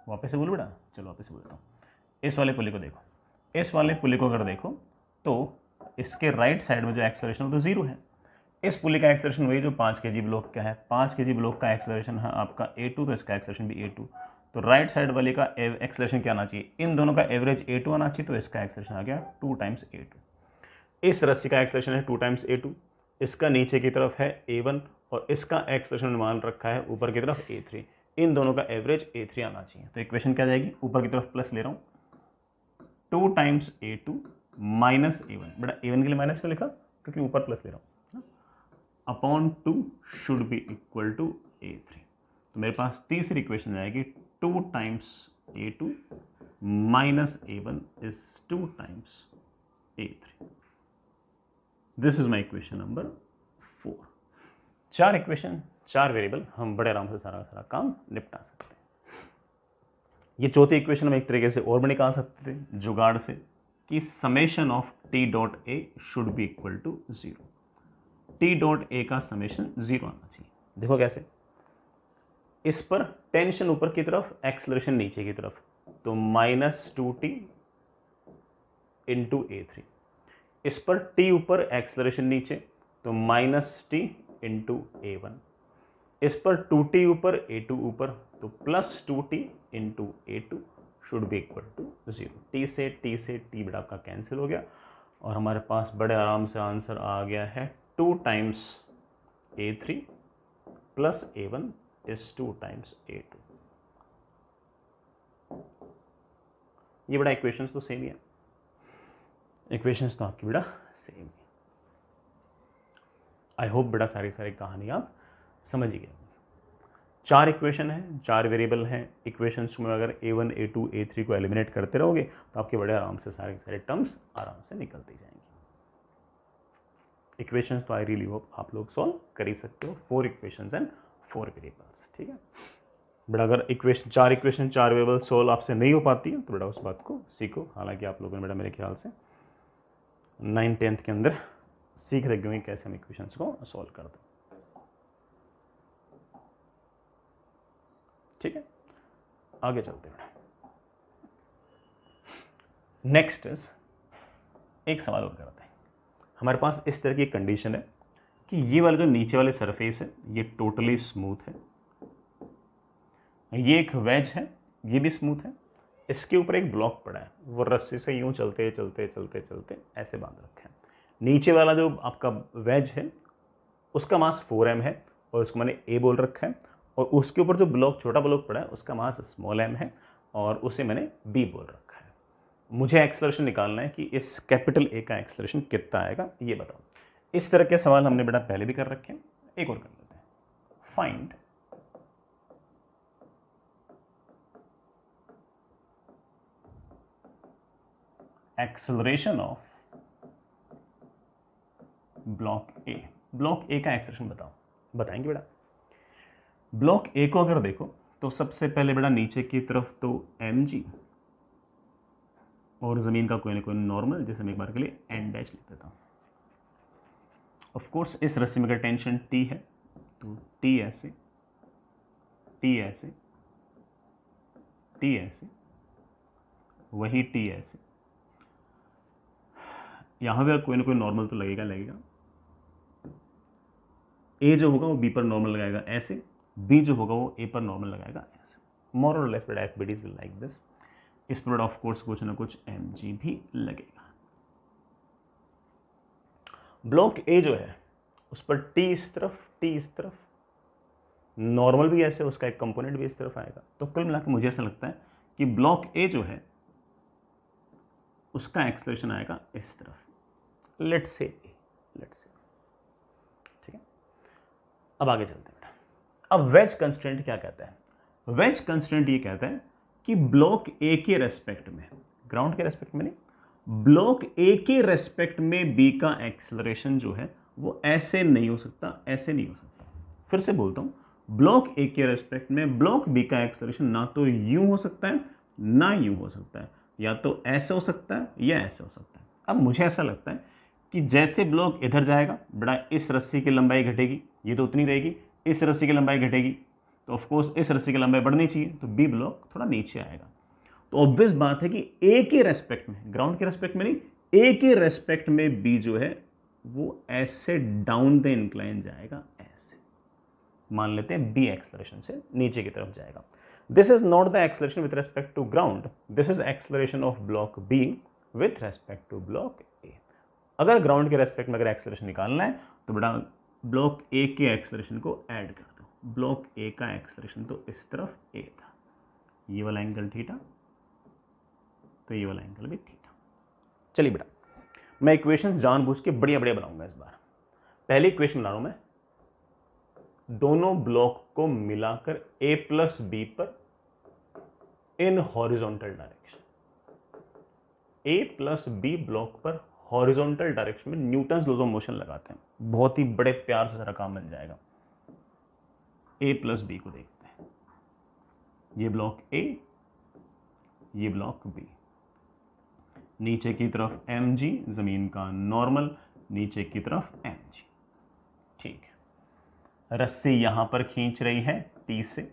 वापस से बोलो बेटा, चलो वापस से बोलता हूँ। इस वाले पुल्ली को देखो, इस वाले पुल्ली को अगर देखो तो इसके राइट साइड में जो एक्सेलरेशन है तो 0 है। इस पुल्ली का एक्सेलरेशन वही जो 5 kg ब्लॉक का है, 5 kg ब्लॉक का एक्सेलरेशन है आपका a2, तो इसका एक्सेलरेशन भी a2, तो राइट साइड वाले का एक्सेलरेशन क्या आना चाहिए? इन दोनों का एवरेज a2 आना चाहिए, तो इसका एक्सेलरेशन आ गया 2 टाइम्स a2। इस रस्सी का एक्सेलरेशन है 2 टाइम्स a2, इसका नीचे की तरफ है A1 और इसका एक्सलेशन मान रखा है ऊपर की तरफ A3, इन दोनों का एवरेज A3 आना चाहिए। तो इक्वेशन क्या जाएगी, ऊपर की तरफ प्लस ले रहा हूँ, 2 टाइम्स A2 माइनस A1, बेटा A1 के लिए माइनस क्यों लिखा, क्योंकि ऊपर प्लस ले रहा हूँ, upon 2 should be equal to A3। तो मेरे पास तीसरी इक्वेशन आएगी 2 times A2 minus A1 is 2 times A3। This is my equation number 4। 4 equation, 4 variable, हम बड़े आराम से सारा काम निपटा सकते हैं। ये चौथी इक्वेशन हम एक तरीके से और भी निकाल सकते थे जुगाड़ से, कि summation of T dot A should be equal to 0। T dot A का समेशन 0 आना चाहिए। देखो कैसे, इस पर टेंशन ऊपर की तरफ, एक्सलरेशन नीचे की तरफ, तो -2t इंटू A3। इस पर t ऊपर, एक्सलरेशन नीचे, तो -t इंटू A1। इस पर 2t ऊपर, A2 ऊपर, तो +2t into A2 should be equal to 0। t से t बड़ा का कैंसिल हो गया और हमारे पास बड़े आराम से आंसर आ गया है 2 times A3 plus A1 is 2 times A2। ये बड़ा इक्वेशंस तो सेम ही है, इक्वेशंस तो आपकी बड़ा सेम है। आई होप बेटा सारी कहानी आप समझ ही गए। 4 इक्वेशन है, 4 वेरिएबल हैं। इक्वेशंस में अगर A1, A2, A3 को एलिमिनेट करते रहोगे तो आपके बड़े आराम से सारे टर्म्स आराम से निकलती जाएंगी। इक्वेशंस तो आई रियली होप आप लोग सॉल्व कर ही सकते हो, 4 इक्वेशंस एंड 4 वेरिएबल्स, ठीक है। बट अगर इक्वेशन 4 इक्वेशन 4 वेरिएबल सॉल्व आपसे नहीं हो पाती है तो बेटा उस बात को सीखो। हालांकि आप लोगों ने बेटा मेरे ख्याल से 9th-10th के अंदर सीख रहे होंगे कैसे हम इक्वेशंस को सॉल्व करते हैं, ठीक है। आगे चलते हैं। नेक्स्ट इज, एक सवाल और करते हैं। हमारे पास इस तरह की कंडीशन है कि ये वाला जो नीचे वाले सरफेस है ये टोटली स्मूथ है, ये एक वेज है, ये भी स्मूथ है, इसके ऊपर एक ब्लॉक पड़ा है, वो रस्सी से यूं चलते चलते चलते चलते ऐसे बांध रखे हैं। नीचे वाला जो आपका वेज है उसका मास 4m है और उसको मैंने A बोल रखा है, और उसके ऊपर जो ब्लॉक, छोटा ब्लॉक पड़ा है, उसका मास स्मॉल m है और उसे मैंने B बोल रखा है। मुझे एक्सेलरेशन निकालना है कि इस कैपिटल A का एक्सेलरेशन कितना आएगा, ये बताओ। इस तरह के सवाल हमने बेटा पहले भी कर रखे हैं, एक और कर लेते हैं। Find acceleration of block A। Block A का एक्सेलरेशन बताओ, बताएंगे बेटा। ब्लॉक A को अगर देखो तो सबसे पहले बेटा नीचे की तरफ तो mg और जमीन का कोई ना कोई नॉर्मल, जैसे मैं एक बार के लिए n डैश लिख देता हूं। ऑफ कोर्स इस रस्सी में अगर टेंशन T है तो T ऐसे, T ऐसे, T ऐसे, वही T ऐसे। यहां भी कोई ना कोई नॉर्मल तो लगेगा। A जो होगा वो B पर नॉर्मल लगाएगा ऐसे, B जो होगा वो A पर नॉर्मल लगाएगा ऐसे। मोर और लेस बेटा FBDs विल लाइक दिस। इस पर ऑफ कोर्स कुछ ना कुछ mg भी लगेगा। ब्लॉक A जो है उस पर T इस तरफ, T इस तरफ, नॉर्मल भी ऐसे, उसका एक कंपोनेंट भी इस तरफ आएगा। तो कुल मिलाकर मुझे ऐसा लगता है कि ब्लॉक A जो है उसका एक्सेलरेशन आएगा इस तरफ, लेट्स से, ठीक है। अब आगे चलते हैं बेटा। अब वेज कंस्ट्रेंट क्या कहता है? वेज कंस्ट्रेंट ये कहता है कि ब्लॉक A के रेस्पेक्ट में, ग्राउंड के रेस्पेक्ट में नहीं, ब्लॉक A के रेस्पेक्ट में B का एक्सेलरेशन जो है वो ऐसे नहीं हो सकता, ऐसे नहीं हो सकता। फिर से बोलता हूं, ब्लॉक A के रेस्पेक्ट में ब्लॉक B का एक्सेलरेशन ना तो यूं हो सकता है ना यूं हो सकता है, या तो ऐसे हो सकता है या ऐसे हो सकता है। अब मुझे ऐसा लगता है कि जैसे ब्लॉक इधर जाएगा बड़ा, इस रस्सी की लंबाई घटेगी, ये तो उतनी रहेगी, इस रस्सी की लंबाई घटेगी तो ऑफकोर्स इस रस्सी की लंबाई बढ़नी चाहिए, तो बी ब्लॉक थोड़ा नीचे आएगा। तो ऑब्वियस बात है कि ए के रेस्पेक्ट में, ग्राउंड के रेस्पेक्ट में नहीं, ए के रेस्पेक्ट में बी जो है वो ऐसे डाउन द इंक्लाइन जाएगा, ऐसे मान लेते हैं बी एक्सेलरेशन से नीचे की तरफ जाएगा। This is not the acceleration with respect to ground, this is acceleration of block B with respect to block A. अगर ग्राउंड के रेस्पेक्ट में अगर एक्सेलरेशन निकालना है तो बेटा ब्लॉक ए के एक्सेलरेशन को ऐड कर दो। ब्लॉक ए का एक्सेलरेशन तो इस तरफ ए था, ये वाला एंगल थीटा, तो ये वाला एंगल भी थीटा। चलिए बेटा मैं इक्वेशन जानबूझ के बढ़िया बढ़िया बनाऊंगा इस बार। पहली इक्वेशन बना रहा हूं मैं, दोनों ब्लॉक को मिलाकर ए प्लस बी पर in horizontal direction, A plus B block पर हॉरिजॉन्टल डायरेक्शन में न्यूटन्स लॉज ऑफ मोशन लगाते हैं। बहुत ही बड़े प्यार से सारा काम मिल जाएगा। ए प्लस बी को देखते हैं, ये ब्लॉक ए, ये ब्लॉक बी, नीचे की तरफ एम जी जमीन का नॉर्मल, नीचे की तरफ एम जी। ठीक है, रस्सी यहां पर खींच रही है टी से,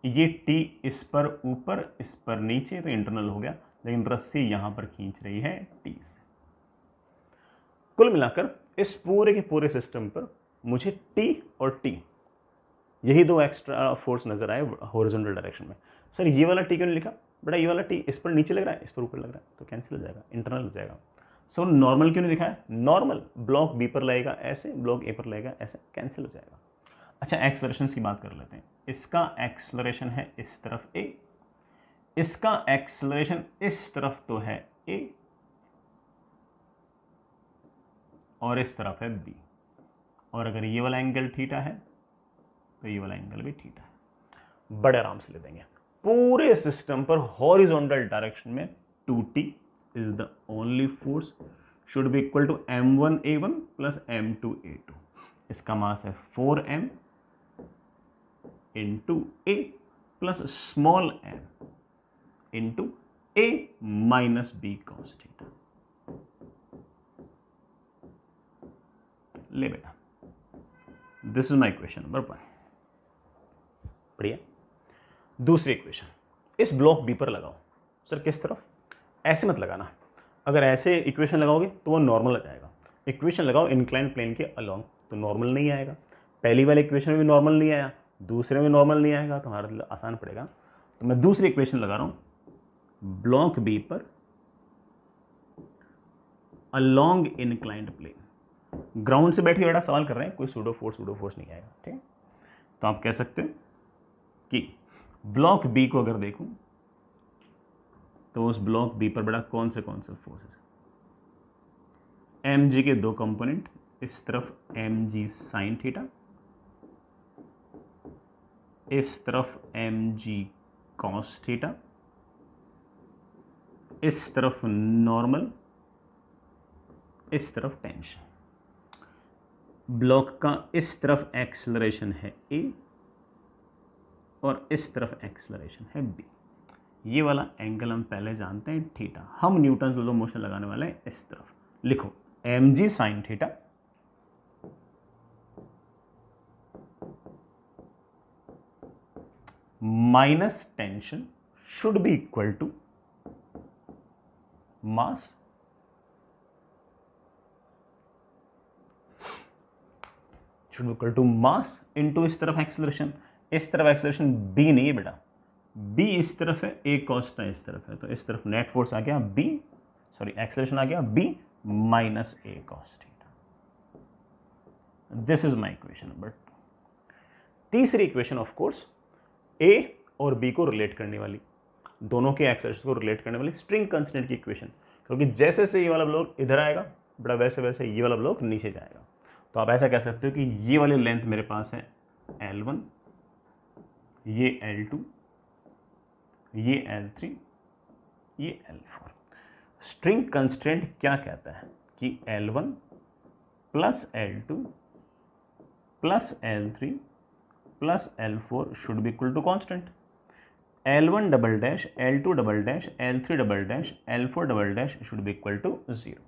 ये टी इस पर ऊपर इस पर नीचे, तो इंटरनल हो गया, लेकिन रस्सी यहां पर खींच रही है टी से। कुल मिलाकर इस पूरे के पूरे सिस्टम पर मुझे टी और टी, यही दो एक्स्ट्रा फोर्स नजर आए हॉरिजॉन्टल डायरेक्शन में। सर ये वाला टी क्यों नहीं लिखा? बेटा ये वाला टी इस पर नीचे लग रहा है, इस पर ऊपर लग रहा है, तो कैंसिल हो जाएगा, इंटरनल हो जाएगा। सो नॉर्मल क्यों नहीं दिखाया? नॉर्मल ब्लॉक बी पर लगेगा ऐसे, ब्लॉक ए पर लगेगा ऐसे, कैंसिल हो जाएगा। अच्छा एक्सेलरेशन की बात कर लेते हैं। इसका एक्सेलरेशन है इस तरफ ए, इसका एक्सेलरेशन इस तरफ तो है ए, और इस तरफ है बी, और अगर ये वाला एंगल थीटा है तो ये वाला एंगल भी थीटा है। बड़े आराम से ले देंगे। पूरे सिस्टम पर हॉरिजॉन्टल डायरेक्शन में 2t is the only force should be equal to m1a1 plus m2a2। इसका मास है 4m into a plus small m into a minus b cos theta. ले बेटा, this is my equation number 1। बढ़िया। दूसरी equation, इस block B पर लगाओ। Sir किस तरफ? ऐसे मत लगाना, अगर ऐसे इक्वेशन लगाओगे तो वो नॉर्मल आ जाएगा। इक्वेशन लगाओ इंक्लाइंड प्लेन के अलोंग, तो नॉर्मल नहीं आएगा। पहली वाले इक्वेशन में भी नॉर्मल नहीं आया, दूसरे में नॉर्मल नहीं आएगा, तो हमारे लिए आसान पड़ेगा। तो मैं दूसरी इक्वेशन लगा रहा हूं, ब्लॉक बी पर अलोंग इंक्लाइंड प्लेन। ग्राउंड से बैठे बेटा सवाल कर रहे हैं, कोई सूडो फोर्स नहीं आएगा। ठीक है, तो आप कह सकते हैं कि ब्लॉक बी को अगर देखूं तो उस ब्लॉक बी पर बेटा कौन से फोर्सेस? एम जी के दो कंपोनेंट, इस तरफ एम जी साइन थीटा, इस तरफ एम जी कॉस थीटा, इस तरफ नॉर्मल, इस तरफ टेंशन। ब्लॉक का इस तरफ एक्सेलरेशन है ए और इस तरफ एक्सेलरेशन है बी। ये वाला एंगल हम पहले जानते हैं थीटा। हम न्यूटन लॉ ऑफ मोशन लगाने वाले हैं इस तरफ। लिखो m ji sine theta minus tension should be equal to mass should be equal to mass into इस तरफ एक्सेलरेशन। इस तरफ एक्सेलरेशन बी नहीं है बेटा, बी इस तरफ है, ए कॉस्टा इस तरफ है, तो इस तरफ नेट फोर्स आ गया बी, सॉरी एक्सेलरेशन आ गया B minus A cos theta. This is my equation number 2। तीसरी इक्वेशन ऑफ कोर्स ए और बी को रिलेट करने वाली, दोनों के एक्सेलरेशन को रिलेट करने वाली स्ट्रिंग कांस्टेंट की इक्वेशन, क्योंकि जैसे से ये वाला ब्लॉक इधर आएगा बड़ा वैसे वैसे ये वाला ब्लॉक नीचे जाएगा। तो आप ऐसा कह सकते हो कि ये वाली लेंथ मेरे पास है L1, ये L2, ये L3, ये L4। स्ट्रिंग कंस्ट्रेंट क्या कहता है कि L1 plus L2 plus L3 plus L4 should be equal to constant. L1 double dash, L2 double dash, L3 double dash, L4 double dash should be equal to 0।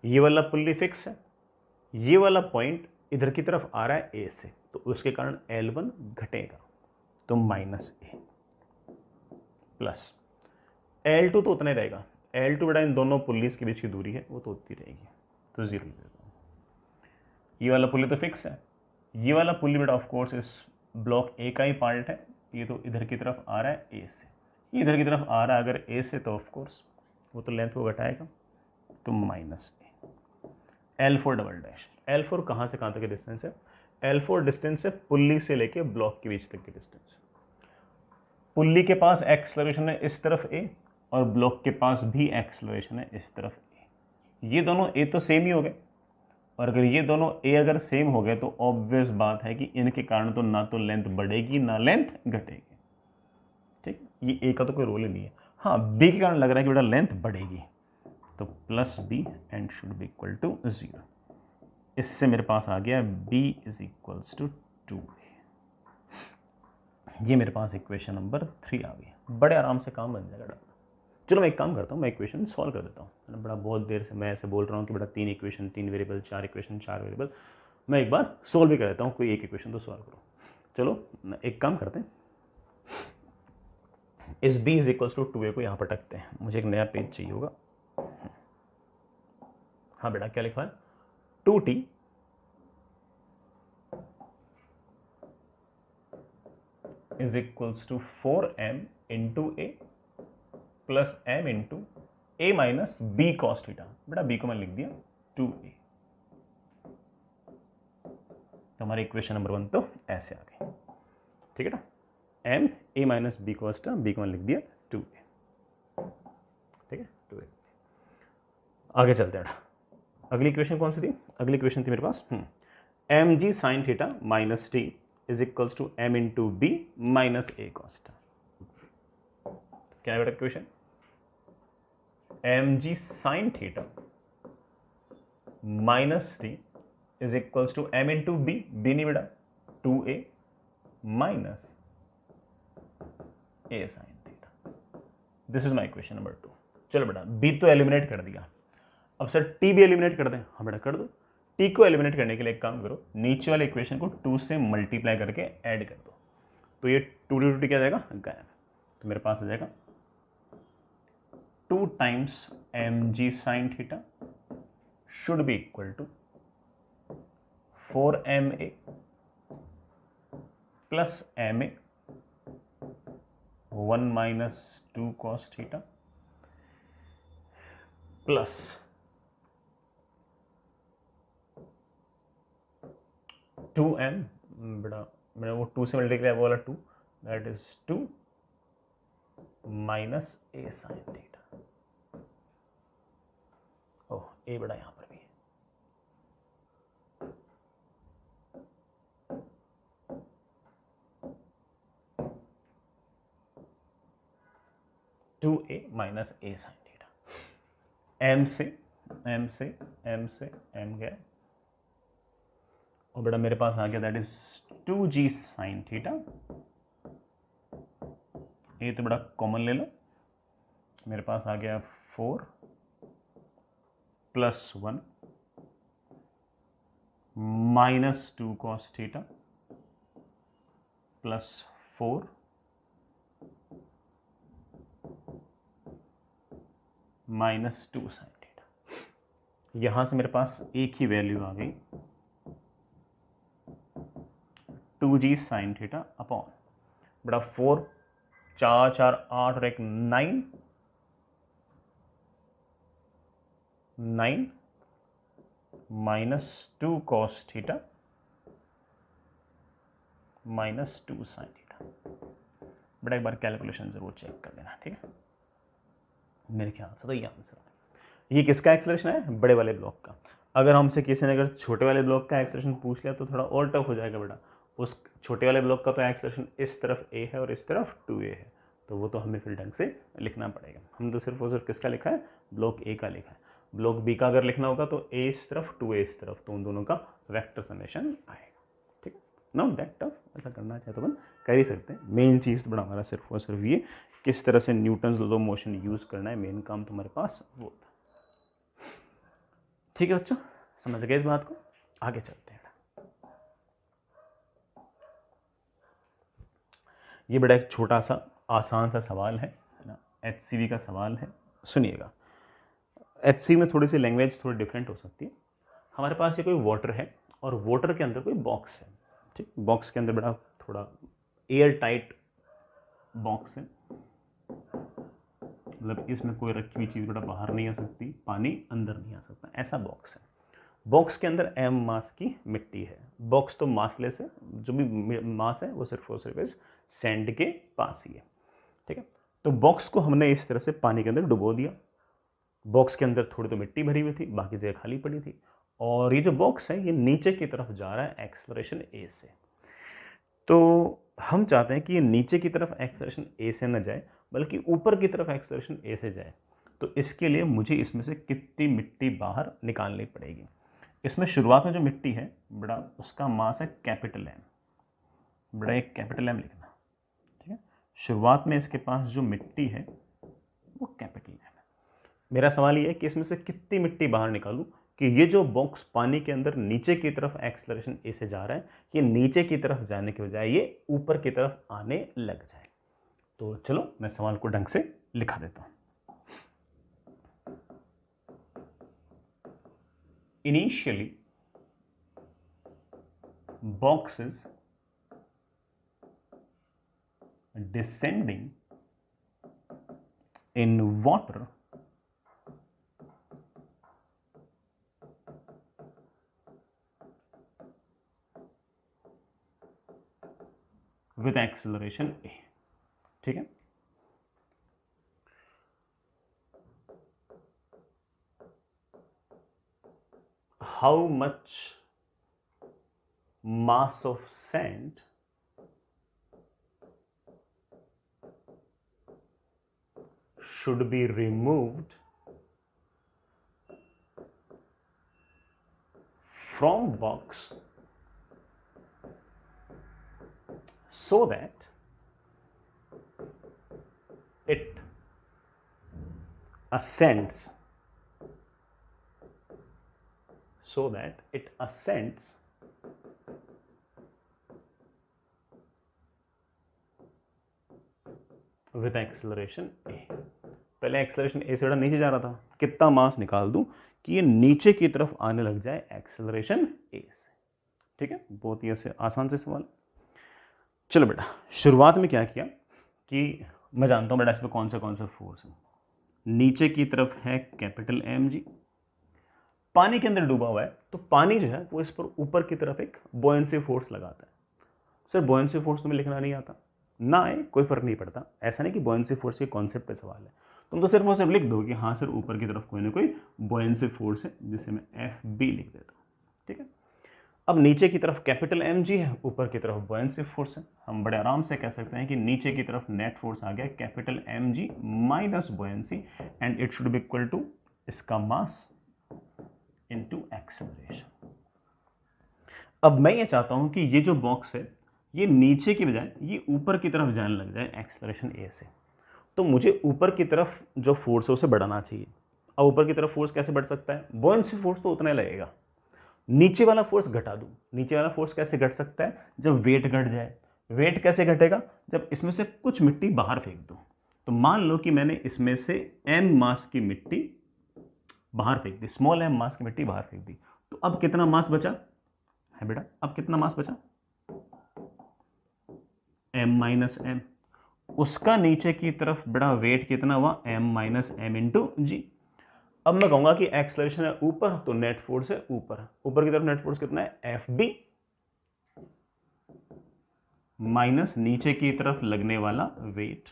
ये वाला pulley fix है, ये वाला point इधर की तरफ आ रहा है ए से, तो उसके कारण L1 घटेगा, तो माइनस ए प्लस L2 तो उतना ही रहेगा। L2 बेटा इन दोनों पुल्लीज के बीच की दूरी है, वो तो उतनी रहेगी, तो 0 ले देता हूँ। ये वाला पुल्ली तो फिक्स है, ये वाला पुल्ली बेटा ऑफ कोर्स इस ब्लॉक ए का ही पार्ट है, ये तो इधर की तरफ आ रहा है ए से, ये इधर की तरफ आ रहा है अगर ए से, तो ऑफ कोर्स वो तो लेंथ को घटाएगा, तो माइनस ए। L4 डबल डैश, L4 कहाँ से कहाँ तक की डिस्टेंस है? L4 डिस्टेंस है पुल्ली से लेके ब्लॉक के बीच तक की डिस्टेंस। पुल्ली के पास एक्सलरेशन है इस तरफ ए और ब्लॉक के पास भी एक्सलरेशन है इस तरफ ए। ये दोनों ए तो सेम ही हो गए, और अगर ये दोनों ए अगर सेम हो गए तो ऑब्वियस बात है कि इनके कारण तो ना तो लेंथ बढ़ेगी ना लेंथ घटेगी। ठीक, ये ए का तो कोई रोल ही नहीं है। हाँ, बी के कारण लग रहा है कि बेटा लेंथ बढ़ेगी, तो plus B and should be equal to 0। इससे मेरे पास आ गया b इज इक्वल्स टू 2। ये मेरे पास इक्वेशन नंबर 3 आ गई। बड़े आराम से काम बन जाएगा। चलो मैं एक काम करता हूँ, मैं इक्वेशन सॉल्व कर देता हूँ। बड़ा बहुत देर से मैं ऐसे बोल रहा हूँ कि बेटा 3 इक्वेशन 3 वेरिएबल, 4 इक्वेशन 4 वेरिएबल, मैं एक बार सॉल्व भी कर देता हूँ, कोई एक इक्वेशन तो सॉल्व करो। चलो एक काम करते हैं, इस b is equals to 2a को यहाँ पर रखते हैं। मुझे एक नया पेज चाहिए होगा। हाँ बेटा, क्या लिखा है? 2t is equals to 4m into a plus m into a minus b cos theta. बेटा b को मैं लिख दिया 2a। तो हमारी इक्वेशन नंबर 1 तो ऐसे आ गई। ठीक है ना, m a minus b cos theta, b को मैं लिख दिया 2a। ठीक है, 2a। आगे चलते हैं। अगली इक्वेशन कौन सी थी? अगली इक्वेशन थी मेरे पास M ji sine theta minus T is equals to M into B minus A cos theta. क्या है बेटा equation? M ji sine theta minus T is equals to M into B, B नहीं बेटा 2a minus A sine theta. This is my equation number 2। चलो बेटा, b तो eliminate कर दिया, अब सर टी भी एलिमिनेट कर दें। हाँ बेटा कर दो। टी को एलिमिनेट करने के लिए एक काम करो, नीचे वाले इक्वेशन को 2 से मल्टीप्लाई करके ऐड कर दो, तो ये 2 क्या जाएगा? गायब। तो मेरे पास आ जाएगा 2 times M ji sine theta should be equal to 4ma plus ma 1 minus 2 cos theta plus 2m, बेटा वो 2 से मल्टीप्लाई वो वाला 2, that is 2 minus A sine theta. Oh, A बेटा यहां पर भी है। Two A minus A sine theta. M से एम गया, और बेटा मेरे पास आ गया that is 2g sine theta. ये तो बड़ा कॉमन ले लो, मेरे पास आ गया 4 plus 1 minus 2 cos theta plus 4 minus 2 sine theta. यहां से मेरे पास एक ही वैल्यू आ गई 2g साइन थीटा अपॉन बड़ा 4 4 4 8 और एक 9 minus 2 cos theta minus 2 sine theta. बड़ा एक बार कैलकुलेशन जरूर चेक कर लेना, ठीक है? मेरे ख्याल से तो ये आंसर है। ये किसका एक्सेलरेशन है? बड़े वाले ब्लॉक का। अगर हमसे किसी ने अगर छोटे वाले ब्लॉक का एक्सेलरेशन पूछ लिया तो थोड़ा और टफ हो जाएगा बेटा। उस छोटे वाले ब्लॉक का तो एक्सेलरेशन इस तरफ a है और इस तरफ 2a है, तो वो तो हमें फिर ढंग से लिखना पड़ेगा। हम तो सिर्फ और सिर्फ किसका लिखा है? ब्लॉक a का लिखा है। ब्लॉक b का अगर लिखना होगा तो a इस तरफ 2a इस तरफ, तो उन दोनों का वेक्टर समेशन आएगा। ठीक, नॉट दैट टफ। ऐसा करना चाहे तो अपन कर ही सकते हैं। मेन चीज़ तो बड़ा हमारा सिर्फ और सिर्फ ये किस तरह से Newton's law of motion use करना है, मेन काम तुम्हारे पास वो था। ठीक है बच्चों, समझ गए इस बात को? आगे चलते हैं। ये बड़ा एक छोटा सा आसान सा सवाल है ना, HCV का सवाल है। सुनिएगा, HCV में थोड़ी सी लैंग्वेज थोड़ी डिफरेंट हो सकती है। हमारे पास ये कोई वाटर है और वाटर के अंदर कोई बॉक्स है। ठीक, बॉक्स के अंदर बड़ा थोड़ा एयर टाइट बॉक्स है। मतलब इसमें कोई रखी हुई चीज़ बेटा बाहर नहीं आ सकती, पानी अंदर नहीं आ सकता, ऐसा बॉक्स है। बॉक्स के अंदर m मास की मिट्टी है। बॉक्स तो मासलेस है, जो भी मास है वो सिर्फ और सिर्फ इस सैंड के पास ही है। ठीक है, तो बॉक्स को हमने इस तरह से पानी के अंदर डुबो दिया। बॉक्स के अंदर थोड़ी तो मिट्टी भरी हुई थी, बाकी जगह खाली पड़ी थी, और ये जो बॉक्स है ये नीचे की तरफ जा रहा है एक्सेलरेशन a से। तो हम चाहते हैं कि ये नीचे की तरफ एक्सेलरेशन a से न जाए, बल्कि ऊपर की तरफ एक्सेलरेशन a से जाए। तो इसके लिए मुझे इसमें से कितनी मिट्टी बाहर निकालनी पड़ेगी। इसमें शुरुआत में जो मिट्टी है बड़ा, उसका मास है कैपिटल M, बड़ा एक कैपिटल M लिखना। ठीक है, शुरुआत में इसके पास जो मिट्टी है वो कैपिटल M है। मेरा सवाल ये है कि इसमें से कितनी मिट्टी बाहर निकालूं कि ये जो बॉक्स पानी के अंदर नीचे की तरफ एक्सेलरेशन a से जा रहा है, ये नीचे की तरफ जाने के बजाय ये ऊपर की तरफ आने लग जाए। तो चलो मैं सवाल को ढंग से लिखा देता हूं। Initially, box is descending in water with acceleration a। ठीक है, how much mass of sand should be removed from box so that it ascends with acceleration a। पहले एक्सेलरेशन a से बड़ा नीचे जा रहा था, कितना मास निकाल दूं कि ये नीचे की तरफ आने लग जाए एक्सेलरेशन a से। ठीक है, बहुत ही ऐसे आसान से सवाल। चलो बेटा, शुरुआत में क्या किया कि मैं जानता हूं बेटा इसमें कौन सा फोर्स है। नीचे की तरफ है कैपिटल M जी, पानी के अंदर डूबा हुआ है, तो पानी जो है वो इस पर ऊपर की तरफ एक बॉयंसी फोर्स लगाता है। सर बॉयंसी फोर्स तुम्हें लिखना नहीं आता, ना आए कोई फर्क नहीं पड़ता। ऐसा नहीं कि बॉयंसी फोर्स के कॉन्सेप्ट पे सवाल है, तुम तो सिर्फ वो सिर्फ लिख दो कि हाँ सर ऊपर की तरफ कोई ना कोई बॉयंसी फोर्स है, जिसे मैं FB लिख देता हूँ। ठीक है, अब नीचे की तरफ कैपिटल MG है, ऊपर की तरफ बॉयंसी फोर्स है। हम बड़े आराम से कह सकते हैं कि नीचे की तरफ नेट फोर्स आ गया capital MG minus buoyancy, and it should be equal to इसका मास इनटू एक्सेलरेशन। अब मैं ये चाहता हूं कि ये जो बॉक्स है ये नीचे की बजाय ये ऊपर की तरफ जाने लग जाए एक्सेलरेशन a से। तो मुझे ऊपर की तरफ जो फोर्स है उसे बढ़ाना चाहिए। अब ऊपर की तरफ फोर्स कैसे बढ़ सकता है, बॉयंसी फोर्स तो उतना ही लगेगा, नीचे वाला फोर्स घटा दूं। नीचे वाला फोर्स कैसे घट सकता है, जब वेट घट जाए। वेट कैसे घटेगा, जब इसमें से कुछ मिट्टी बाहर फेंक दूं। तो मान लो कि मैंने इसमें से m मास की मिट्टी बाहर फेंक दी, स्मॉल m मास की मिट्टी बाहर फेंक दी, तो अब कितना मास बचा है बेटा, अब कितना मास बचा, m माइनस m, उसका नीचे की तरफ बड़ा वेट कितना हुआ, m माइनस m इंटू जी। अब मैं कहूंगा कि एक्सेलरेशन है ऊपर, तो नेट फोर्स है ऊपर, ऊपर की तरफ नेट फोर्स कितना है, FB माइनस नीचे की तरफ लगने वाला weight,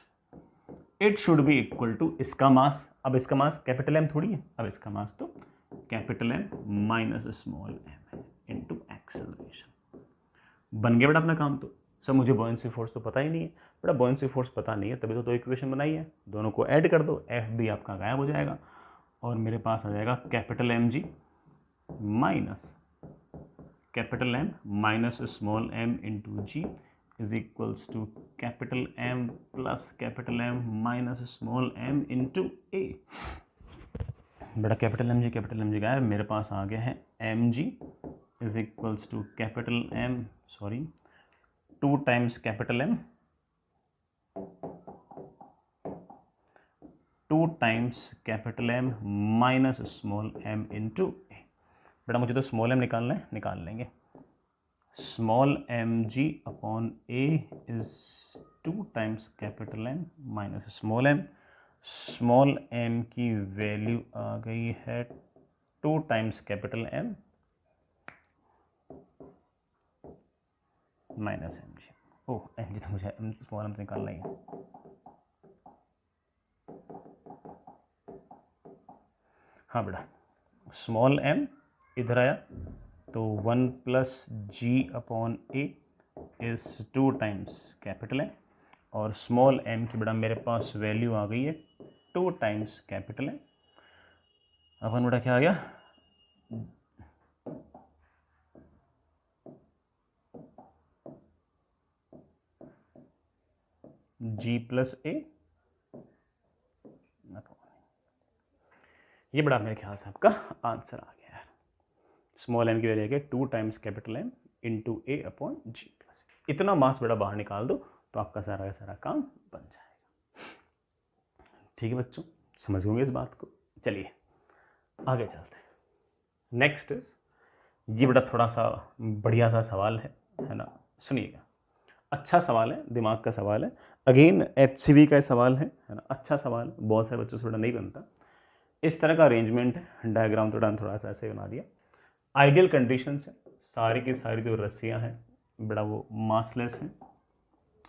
it should be equal to इसका मास। अब इसका मास कैपिटल M थोड़ी है, अब इसका मास तो capital M minus small m है इंटू एक्सेलरेशन। बन गया बेटा अपना काम। तो सर मुझे बॉयंसी फोर्स तो पता ही नहीं है। बेटा बॉयंसी फोर्स पता नहीं है तभी तो दो इक्वेशन बनाई है, दोनों को ऐड कर दो, FB आपका गायब हो जाएगा और मेरे पास आ जाएगा capital MG minus capital M minus small m into g is equals to capital M plus capital M minus small m into A। बड़ा कैपिटल M G गायब, मेरे पास आ गया है mg is equals to capital M 2 times capital M 2 times capital M minus small m into A। बेटा मुझे तो स्मॉल m निकालना है, निकाल लेंगे। Small mg upon a is 2 times capital M minus small m, small m की value आ गई है 2 times capital M minus M G. Oh M G तो मुझे स्मॉल m निकालना ही है। हाँ बेटा, स्मॉल m इधर आया तो 1 plus g upon a is 2 times capital M, और स्मॉल m की बेटा मेरे पास वैल्यू आ गई है 2 टाइम्स कैपिटल M। अपन बेटा क्या आ गया, जी प्लस ए। ये बड़ा मेरे ख्याल से आपका आंसर आ गया है। स्मॉल m की वैल्यू है 2 टाइम्स कैपिटल M इंटू ए अपॉन जी प्लस। इतना मास बेटा बाहर निकाल दो तो आपका सारा का सारा काम बन जाएगा। ठीक है बच्चों, समझ होंगे इस बात को। चलिए आगे चलते हैं। नेक्स्ट इज, ये बेटा थोड़ा सा बढ़िया सा सवाल है ना, सुनिएगा। अच्छा सवाल है, दिमाग का सवाल है, अगेन HCV का सवाल है ना। अच्छा सवाल, बहुत सारे बच्चों से थोड़ा नहीं बनता। इस तरह का अरेंजमेंट है, डायग्राम थोड़ा सा ऐसे बना दिया। आइडियल कंडीशंस है, सारी की सारी जो रस्सियां हैं बड़ा वो मासलेस हैं,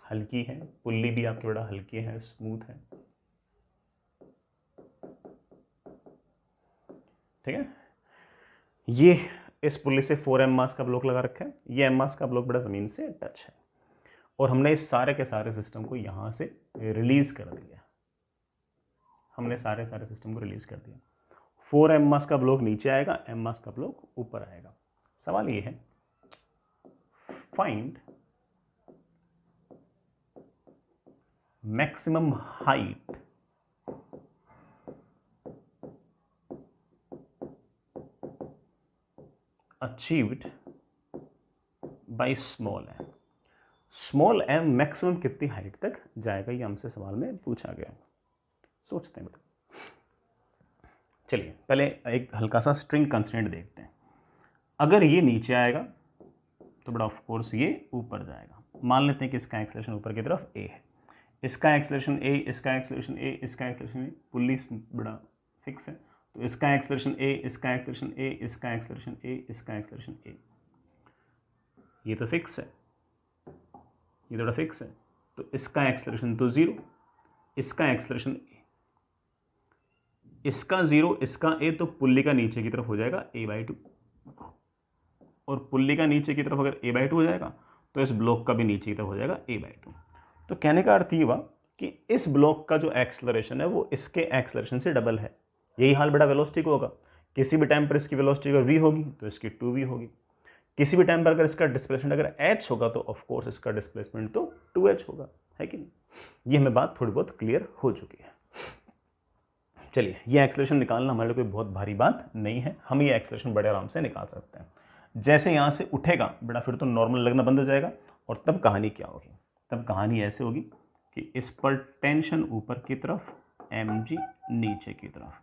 हल्की है, पुल्ली भी आपकी बड़ा हल्की है, स्मूथ है। ठीक है, ये इस पुल्ली से 4m मास का ब्लॉक लगा रखा है, ये m मास का ब्लॉक बड़ा ज़मीन से टच है, और हमने इस सारे के सारे सिस्टम को यहाँ से रिलीज कर दिया। हमने सारे सिस्टम को रिलीज कर दिया। 4m मास का ब्लॉक नीचे आएगा, m मास का ब्लॉक ऊपर आएगा। सवाल ये है, find maximum height achieved by small m। Small m maximum कितनी हाइट तक जाएगा, ये हमसे सवाल में पूछा गया। सोचते हैं बेटा। चलिए पहले एक हल्का सा स्ट्रिंग कंस्ट्रेंट देखते हैं। अगर ये नीचे आएगा तो बड़ा ऑफ कोर्स ये ऊपर जाएगा। मान लेते हैं कि इसका एक्सेलरेशन ऊपर की तरफ a है, इसका एक्सेलरेशन a, इसका एक्सेलरेशन a, इसका एक्सेलरेशन a, पुल्ली बड़ा फिक्स है, तो इसका एक्सेलरेशन a, इसका एक्सेलरेशन a, इसका एक्सेलरेशन a, इसका एक्सेलरेशन a, ये तो फिक्स है, ये थोड़ा फिक्स है, तो इसका एक्सेलरेशन तो 0, इसका एक्सेलरेशन a, इसका 0, इसका a, तो पुल्ली का नीचे की तरफ हो जाएगा a/2, और पुल्ली का नीचे की तरफ अगर a/2 हो जाएगा तो इस ब्लॉक का भी नीचे की तरफ हो जाएगा a/2। तो कहने का अर्थ ये हुआ कि इस ब्लॉक का जो एक्सेलरेशन है वो इसके एक्सेलरेशन से डबल है। यही हाल बेटा वेलोसिटी को होगा। किसी भी टाइम पर इसकी वेलोसिटी अगर v होगी तो इसकी 2v होगी। किसी भी टाइम पर अगर इसका डिस्प्लेसमेंट अगर h होगा तो ऑफ कोर्स इसका डिस्प्लेसमेंट तो 2h होगा, है कि नहीं। ये हमें बात थोड़ी बहुत क्लियर हो चुकी है। चलिए, ये एक्सेलरेशन निकालना हमारे लिए कोई बहुत भारी बात नहीं है, हम ये एक्सेलरेशन बड़े आराम से निकाल सकते हैं। जैसे यहाँ से उठेगा बेटा फिर तो नॉर्मल लगना बंद हो जाएगा, और तब कहानी क्या होगी, तब कहानी ऐसे होगी कि इस पर टेंशन ऊपर की तरफ, mg नीचे की तरफ,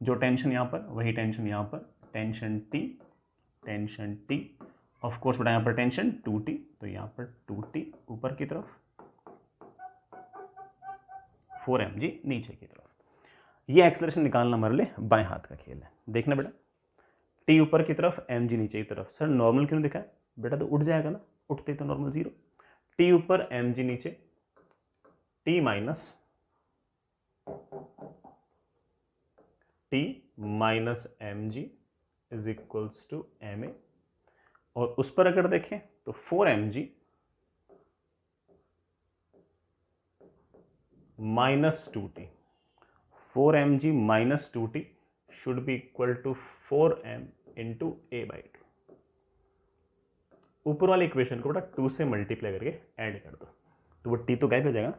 जो टेंशन यहाँ पर वही टेंशन यहाँ पर, टेंशन T ऑफ कोर्स बेटा यहाँ पर टेंशन 2T, तो यहाँ पर 2T ऊपर की तरफ, 4mg नीचे की तरफ। ये एक्सेलरेशन निकालना हमारे लिए बाएं हाथ का खेल है। देखना बेटा, T ऊपर की तरफ, mg नीचे की तरफ। सर नॉर्मल क्यों दिखा है बेटा, तो उठ जाएगा ना, उठते तो नॉर्मल 0। T ऊपर mg नीचे, T minus mg is equals to ma, और उस पर अगर देखें तो 4mg minus 2t, 4mg minus 2t should be equal to 4m into a/2। ऊपर वाले इक्वेशन को बेटा 2 से मल्टीप्लाई करके ऐड कर दो, तो वो t तो गायब हो जाएगा।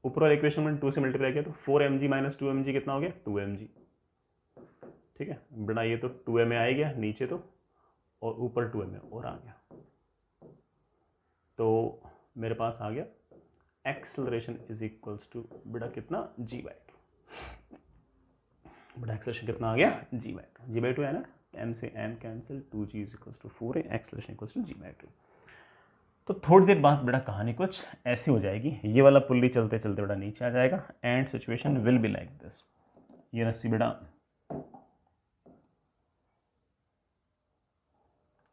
ऊपर वाले इक्वेशन में 2 से मल्टीप्लाई किया तो 4mg माइनस 2mg कितना हो गया, 2mg। ठीक है बेटा, ये तो 2ma आ गया नीचे तो, और ऊपर 2ma और आ गया, तो मेरे पास आ गया एक्सेलरेशन इज इक्वल्स टू बेटा कितना, g/2। बेटा एक्सेलरेशन कितना आ गया, g/2 है ना, m से m cancel, 2g is equals to 4a, acceleration equals to g/2। तो थोड़ी देर बाद बेटा कहानी कुछ ऐसी हो जाएगी, ये वाला पुल्ली चलते चलते बेटा नीचे आ जाएगा and situation will be like this. ये रस्सी बेटा,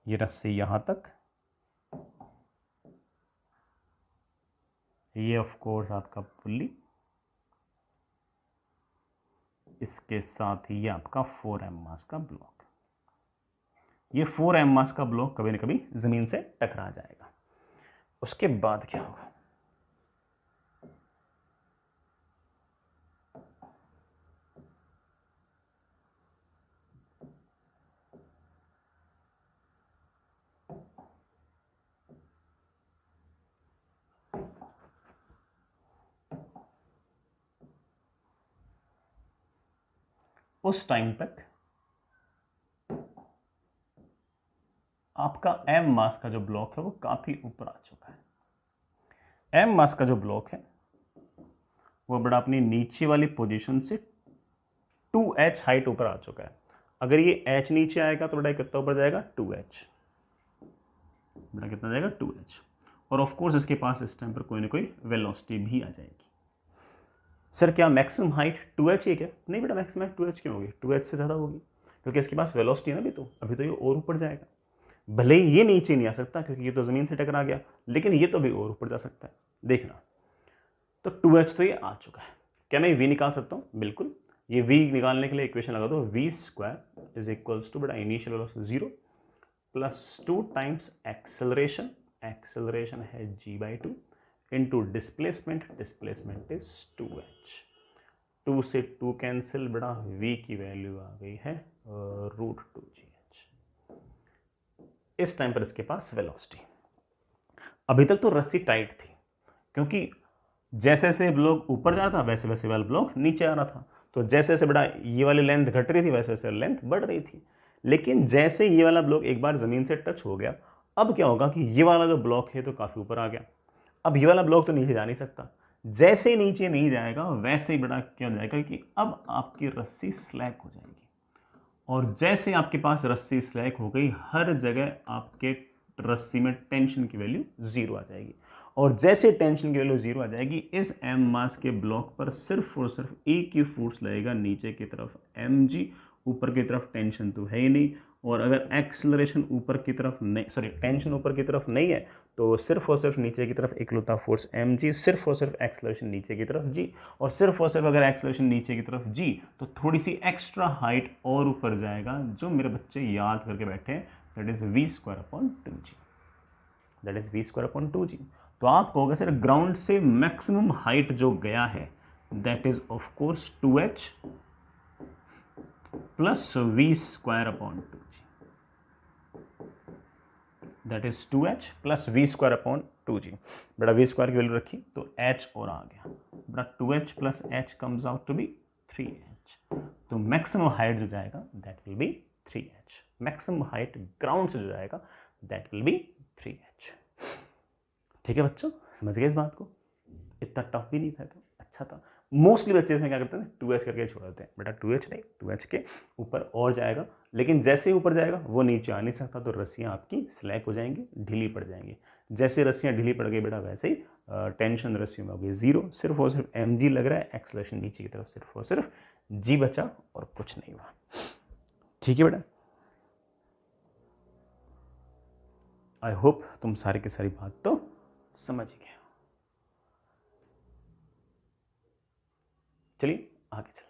ये रस्सी यहां तक, ये ऑफ कोर्स आपका पुल्ली, इसके साथ ही ये आपका 4m मास का ब्लॉक। ये 4m मास का ब्लॉक कभी ना कभी जमीन से टकरा जाएगा। उसके बाद क्या होगा, उस टाइम तक आपका m मास का जो ब्लॉक है वो काफी ऊपर आ चुका है। m मास का जो ब्लॉक है वो बड़ा अपनी नीचे वाली पोजीशन से 2h हाइट ऊपर आ चुका है। अगर ये h नीचे आएगा तो बड़ा कितना ऊपर जाएगा, 2h, बड़ा कितना जाएगा, 2h। और ऑफ कोर्स इसके पास इस टाइम पर कोई ना कोई वेलोसिटी भी आ जाएगी। सर क्या मैक्सिमम हाइट 2h ही क्या? नहीं बेटा, मैक्सिमम हाइट 2h क्यों होगी, 2h से ज़्यादा होगी, क्योंकि इसके पास वेलोसिटी है ना अभी तो ये और ऊपर जाएगा। भले ही ये नीचे नहीं आ सकता क्योंकि ये तो ज़मीन से टकरा गया, लेकिन ये तो भी और ऊपर जा सकता है। देखना, तो 2h तो ये आ चुका है। क्या मैं v निकाल सकता हूँ? बिल्कुल। ये v निकालने के लिए इक्वेशन लगा दो, v² इज इक्वल्स टू बेटा initial velocity 0 plus 2 times acceleration, acceleration है g/2 into displacement, displacement is 2h। 2 से 2 कैंसिल, बड़ा v की वैल्यू आ गई है √2gh। इस टाइम पर इसके पास वेलोसिटी, अभी तक तो रस्सी टाइट थी क्योंकि जैसे जैसे ब्लॉक ऊपर जा रहा था वैसे वैसे वाला ब्लॉक नीचे आ रहा था, तो जैसे जैसे बड़ा ये वाली लेंथ घट रही थी वैसे वैसे लेंथ बढ़ रही थी। लेकिन जैसे ये वाला ब्लॉक एक बार जमीन से टच हो गया, अब क्या होगा कि ये वाला जो ब्लॉक है तो काफी ऊपर आ गया। अब ये वाला ब्लॉक तो नीचे जा नहीं सकता, जैसे नीचे नहीं जाएगा वैसे ही बड़ा क्या हो जाएगा कि अब आपकी रस्सी स्लैक हो जाएगी। और जैसे आपके पास रस्सी स्लैक हो गई, हर जगह आपके रस्सी में टेंशन की वैल्यू 0 आ जाएगी। और जैसे टेंशन की वैल्यू 0 आ जाएगी, इस m मास के ब्लॉक पर सिर्फ और सिर्फ एक ही फोर्स लगेगा नीचे की तरफ mg, ऊपर की तरफ टेंशन तो है ही नहीं। और अगर एक्सेलरेशन ऊपर की तरफ नहीं, सॉरी टेंशन ऊपर की तरफ नहीं है, तो सिर्फ और सिर्फ नीचे की तरफ इकलौता फोर्स mg, सिर्फ और सिर्फ एक्सेलरेशन नीचे की तरफ g, और सिर्फ और सिर्फ अगर एक्सेलरेशन नीचे की तरफ g तो थोड़ी सी एक्स्ट्रा हाइट और ऊपर जाएगा, जो मेरे बच्चे याद करके बैठे हैं, that is v²/2g, that is v²/2g। तो आप कहोगे सर ग्राउंड से मैक्सिमम हाइट जो गया है that is of course 2h plus v²/2g, that is 2h plus v²/2g। बेटा v² की वैल्यू रखी तो h और आ गया, बेटा 2h plus h comes out to be 3h। तो मैक्सिमम हाइट जो जाएगा that will be 3h, maximum height ground से जो जाएगा दैट विल बी 3h। ठीक है बच्चों, समझ गए इस बात को? इतना टफ भी नहीं था, तो अच्छा था। मोस्टली बच्चे इसमें क्या करते हैं, 2h करके छोड़ देते हैं। बेटा 2h नहीं, 2h के ऊपर और जाएगा, लेकिन जैसे ही ऊपर जाएगा वो नीचे आ नहीं सकता, तो रस्सियाँ आपकी स्लैक हो जाएंगी, ढीली पड़ जाएंगी। जैसे रस्सियाँ ढीली पड़ गई बेटा वैसे ही टेंशन रस्सियों में हो गई 0, सिर्फ और सिर्फ mg लग रहा है, एक्सेलरेशन नीचे की तरफ सिर्फ और सिर्फ g बचा और कुछ नहीं हुआ। ठीक है बेटा, आई होप तुम सारी की सारी बात तो समझ गए। चलिए आगे चलते हैं।